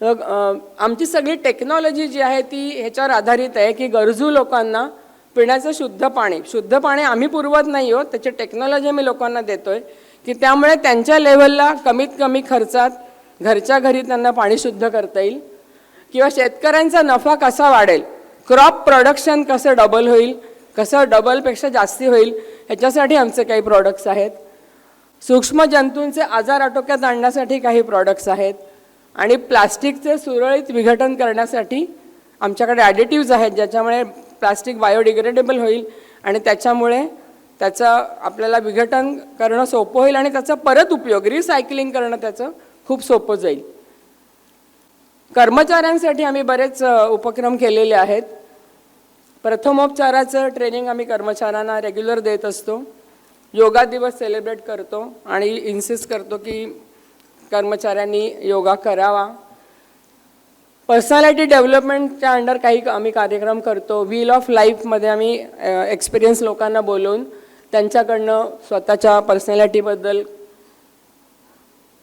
आमची सगळी टेक्नॉलॉजी जी आहे ती ह्याच्यावर आधारित आहे की गरजू लोकांना पिण्याचं शुद्ध पाणी आम्ही पुरवत नाही आहोत, त्याची टेक्नॉलॉजी आम्ही लोकांना देतो आहे की त्यामुळे त्यांच्या लेवलला कमीत कमी खर्चात घरच्या घरी त्यांना पाणी शुद्ध करता येईल. किंवा शेतकऱ्यांचा नफा कसा वाढेल, क्रॉप प्रोडक्शन कसं डबल होईल, कसं डबलपेक्षा जास्ती होईल, ह्याच्यासाठी आमचे काही प्रॉडक्ट्स आहेत. सूक्ष्म जंतूंचे आजार आटोक्यात आणण्यासाठी काही प्रॉडक्ट्स आहेत. आणि प्लास्टिकचे सुरळीत विघटन करण्यासाठी आमच्याकडे ॲडिटिव्ज आहेत ज्याच्यामुळे प्लास्टिक बायोडिग्रेडेबल होईल आणि त्याच्यामुळे त्याचं आपल्याला विघटन करणं सोपं होईल आणि त्याचा परत उपयोग रिसायकलिंग करणं त्याचं खूप सोपं जाईल. कर्मचाऱ्यांसाठी आम्ही बरेच उपक्रम केलेले आहेत. प्रथमोपचाराचं ट्रेनिंग आम्ही कर्मचाऱ्यांना रेग्युलर देत असतो. योगा दिवस सेलिब्रेट करतो आणि इन्सिस्ट करतो की कर्मचाऱ्यांनी योगा करावा. पर्सनॅलिटी डेव्हलपमेंटच्या अंडर काही आम्ही कार्यक्रम करतो. व्हील ऑफ लाईफमध्ये आम्ही एक्सपिरियन्स लोकांना बोलवून त्यांच्याकडनं स्वतःच्या पर्सनॅलिटीबद्दल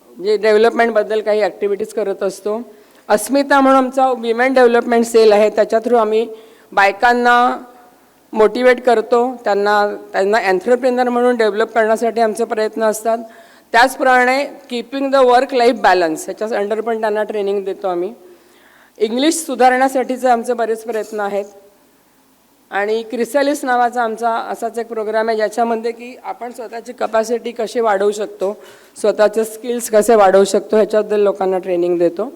जे डेव्हलपमेंटबद्दल काही ॲक्टिव्हिटीज करत असतो. अस्मिता म्हणून आमचा विमेन डेव्हलपमेंट सेल आहे, त्याच्या थ्रू आम्ही बायकांना मोटिवेट करतो, त्यांना एंटरप्रेनर म्हणून डेव्हलप करण्यासाठी आमचे प्रयत्न असतात. त्याचप्रमाणे keeping the work life balance ह्याच्या अंडर पण त्यांना ट्रेनिंग देतो आम्ही. इंग्लिश सुधारण्यासाठीचे आमचे बरेच प्रयत्न आहेत. आणि क्रिसॅलिस नावाचा आमचा असाच एक प्रोग्राम आहे ज्याच्यामध्ये की आपण स्वतःची कपॅसिटी कशी वाढवू शकतो, स्वतःचे स्किल्स कसे वाढवू शकतो ह्याच्याबद्दल लोकांना ट्रेनिंग देतो.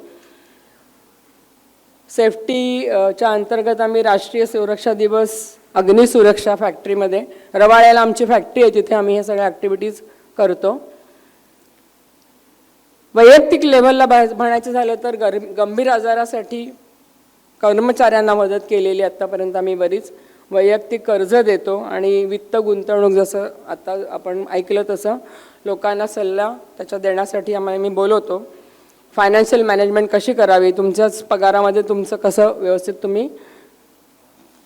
सेफ्टीच्या अंतर्गत आम्ही राष्ट्रीय सुरक्षा दिवस अग्निसुरक्षा फॅक्टरीमध्ये रवाळ्याला आमची फॅक्टरी आहे तिथे आम्ही हे सगळ्या ॲक्टिव्हिटीज करतो. वैयक्तिक लेव्हलला म्हणायचं झालं तर गंभीर आजारासाठी कर्मचाऱ्यांना मदत केलेली आत्तापर्यंत आम्ही बरीच. वैयक्तिक कर्ज देतो आणि वित्त गुंतवणूक जसं आता आपण ऐकलं तसं लोकांना सल्ला त्याच्या देण्यासाठी आम्ही बोलवतो. फायनान्शियल मॅनेजमेंट कशी करावी, तुमच्याच पगारामध्ये तुमचं कसं व्यवस्थित तुम्ही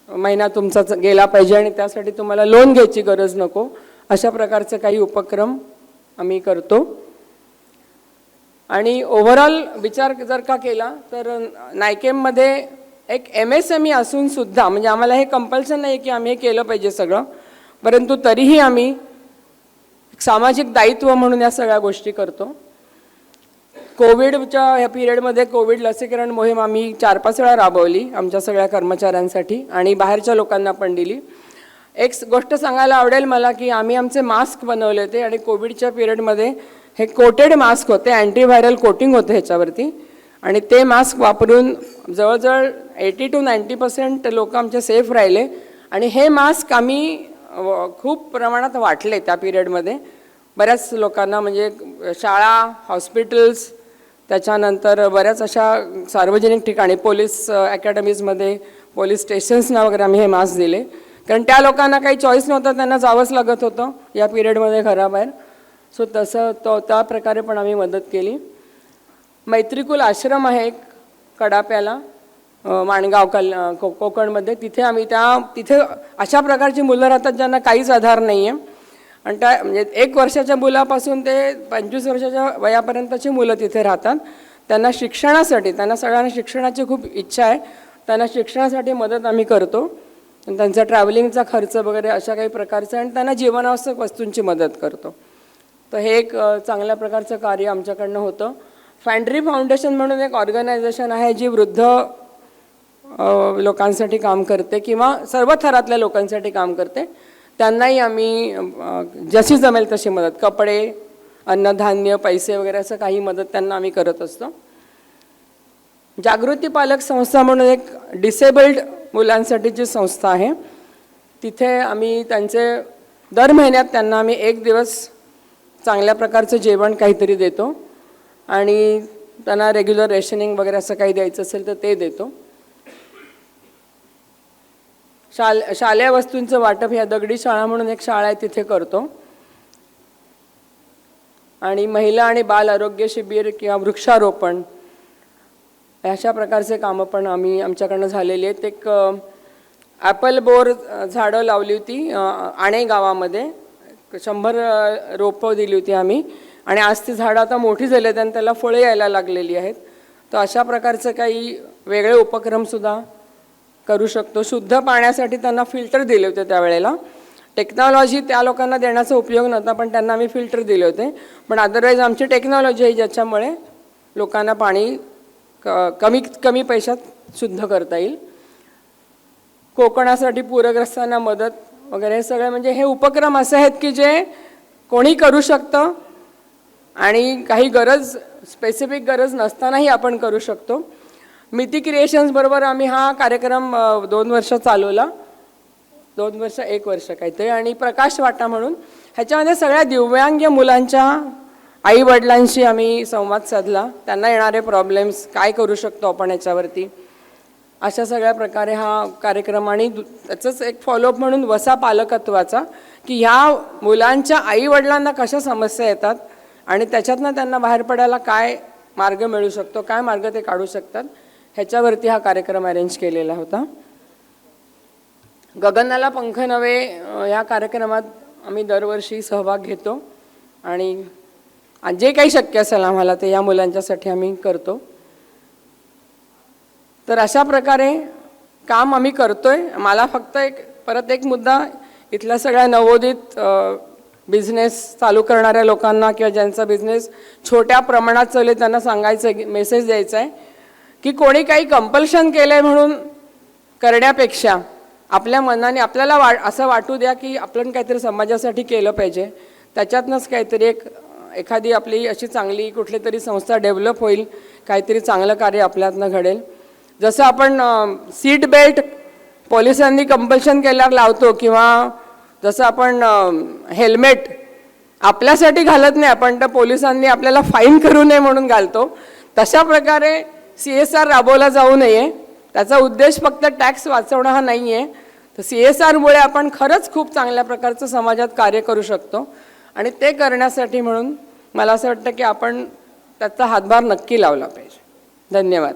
महिना तुमचा गेला पाहिजे आणि त्यासाठी तुम्हाला लोन घ्यायची गरज नको, अशा प्रकारचे काही उपक्रम आम्ही करतो. आणि ओव्हरऑल विचार जर का केला तर नायकेममध्ये एक MSME असून सुद्धा म्हणजे आम्हाला हे कंपल्शन नाही की आम्ही हे केलं पाहिजे सगळं, परंतु तरीही आम्ही सामाजिक दायित्व म्हणून या सगळ्या गोष्टी करतो. कोविडच्या ह्या पिरियडमध्ये कोविड लसीकरण मोहीम आम्ही 4-5 वेळा राबवली आमच्या सगळ्या कर्मचाऱ्यांसाठी आणि बाहेरच्या लोकांना पण दिली. एक गोष्ट सांगायला आवडेल मला की आम्ही आमचे मास्क बनवले होते आणि कोविडच्या पिरियडमध्ये हे कोटेड मास्क होते, अँटीव्हायरल कोटिंग होते ह्याच्यावरती आणि ते मास्क वापरून जवळजवळ 80 to 90% लोक आमचे सेफ राहिले. आणि हे मास्क आम्ही खूप प्रमाणात वाटले त्या पिरियडमध्ये बऱ्याच लोकांना, म्हणजे शाळा, हॉस्पिटल्स, त्याच्यानंतर बऱ्याच अशा सार्वजनिक ठिकाणी पोलीस अकॅडमीजमध्ये पोलीस स्टेशन्सना वगैरे आम्ही हे मास्क दिले, कारण त्या लोकांना काही चॉईस नव्हतं, त्यांना जावंच लागत होतं या पिरियडमध्ये घराबाहेर. सो तसं त्या प्रकारे पण आम्ही मदत केली. मैत्रीकुल आश्रम आहे एक कडाप्याला, माणगाव कोकणमध्ये, तिथे आम्ही तिथे अशा प्रकारची मुलं राहतात ज्यांना काहीच आधार नाही आहे. आणि त्या म्हणजे 1 वर्षाच्या मुलापासून ते 25 वर्षाच्या वयापर्यंतची मुलं तिथे राहतात. त्यांना शिक्षणासाठी, त्यांना सगळ्यांना शिक्षणाची खूप इच्छा आहे, त्यांना शिक्षणासाठी मदत आम्ही करतो. त्यांचा ट्रॅव्हलिंगचा खर्च वगैरे अशा काही प्रकारचं, आणि त्यांना जीवनावश्यक वस्तूंची मदत करतो. तर हे एक चांगल्या प्रकारचं कार्य आमच्याकडनं होतं. फॅन्ड्री फाउंडेशन म्हणून एक ऑर्गनायझेशन आहे जी वृद्ध लोकांसाठी काम करते किंवा सर्व थरातल्या लोकांसाठी काम करते. त्यांनाही आम्ही जशी जमेल तशी मदत, कपडे, अन्नधान्य, पैसे वगैरे असं काही मदत त्यांना आम्ही करत असतो. जागृती पालक संस्था म्हणून एक डिसेबल्ड मुलांसाठीची संस्था आहे. तिथे आम्ही त्यांचे दर महिन्यात त्यांना आम्ही 1 दिवस चांगल्या प्रकारचं जेवण काहीतरी देतो आणि त्यांना रेग्युलर रेशनिंग वगैरे असं काही द्यायचं असेल तर ते देतो. शालेय वस्तूंचं वाटप ह्या दगडी शाळा म्हणून एक शाळा आहे तिथे करतो. आणि महिला आणि बाल आरोग्य शिबिर किंवा वृक्षारोपण अशा प्रकारचे कामं पण आमच्याकडनं झालेली आहेत. एक ॲपल बोर झाडं लावली होती आणे गावामध्ये, 100 रोपं दिली होती आम्ही, आणि आज ती झाडं आता मोठी झाली आहेत आणि त्याला फळं यायला लागलेली आहेत. तर अशा प्रकारचं काही वेगळे उपक्रमसुद्धा करू शकतो. शुद्ध पाण्यासाठी त्यांना फिल्टर दिले होते त्यावेळेला. टेक्नॉलॉजी त्या लोकांना देण्याचा उपयोग नव्हता, पण त्यांना आम्ही फिल्टर दिले होते. पण अदरवाईज आमची टेक्नॉलॉजी आहे ज्याच्यामुळे लोकांना पाणी कमी पैशात शुद्ध करता येईल. कोकणासाठी पूरग्रस्तांना मदत वगैरे हे सगळे म्हणजे हे उपक्रम असे आहेत की जे कोणी करू शकतं आणि काही स्पेसिफिक गरज नसतानाही आपण करू शकतो. मिती क्रिएशन्स बरोबर आम्ही हा कार्यक्रम 2 वर्ष चालवला, 1 वर्ष काहीतरी. आणि प्रकाश वाटा म्हणून ह्याच्यामध्ये सगळ्या दिव्यांग मुलांच्या आईवडिलांशी आम्ही संवाद साधला, त्यांना येणारे प्रॉब्लेम्स काय करू शकतो आपण याच्यावरती, अशा सगळ्या प्रकारे हा कार्यक्रम. आणि त्याचंच एक फॉलोअप म्हणून वसा पालकत्वाचा, की ह्या मुलांच्या आईवडिलांना कशा समस्या येतात आणि त्याच्यातनं त्यांना बाहेर पडायला काय मार्ग मिळू शकतो, काय मार्ग ते काढू शकतात, ह्याच्यावरती हा कार्यक्रम अरेंज केलेला होता. गगनाला पंख नवे या कार्यक्रमात आम्ही दरवर्षी सहभाग घेतो आणि जे काही शक्य असेल आम्हाला ते या मुलांच्यासाठी आम्ही करतो. तर अशा प्रकारे काम आम्ही करतोय. मला फक्त परत एक मुद्दा इथल्या सगळ्या नवोदित बिझनेस चालू करणाऱ्या लोकांना किंवा ज्यांचा बिझनेस छोट्या प्रमाणात चालू त्यांना सांगायचं, मेसेज द्यायचा आहे की कोणी काही कंपल्शन केलं आहे म्हणून करण्यापेक्षा आपल्या मनाने आपल्याला असं वाटू द्या की आपण काहीतरी समाजासाठी केलं पाहिजे, त्याच्यातनंच काहीतरी एखादी आपली अशी चांगली कुठली तरी संस्था डेव्हलप होईल, काहीतरी चांगलं कार्य आपल्यातनं घडेल. जसं आपण सीट बेल्ट पोलिसांनी कंपल्शन केल्यावर लावतो किंवा जसं आपण हेल्मेट आपल्यासाठी घालत नाही आपण, तर पोलिसांनी आपल्याला फाईन करू नये म्हणून घालतो, तशा प्रकारे CSR राबवला जाऊ नये. त्याचा उद्देश फक्त टॅक्स वाचवणं हा नाही आहे. तर CSRमुळे आपण खरंच खूप चांगल्या प्रकारचं समाजात कार्य करू शकतो आणि ते करण्यासाठी म्हणून मला असं वाटतं की आपण त्याचा हातभार नक्की लावला पाहिजे. धन्यवाद.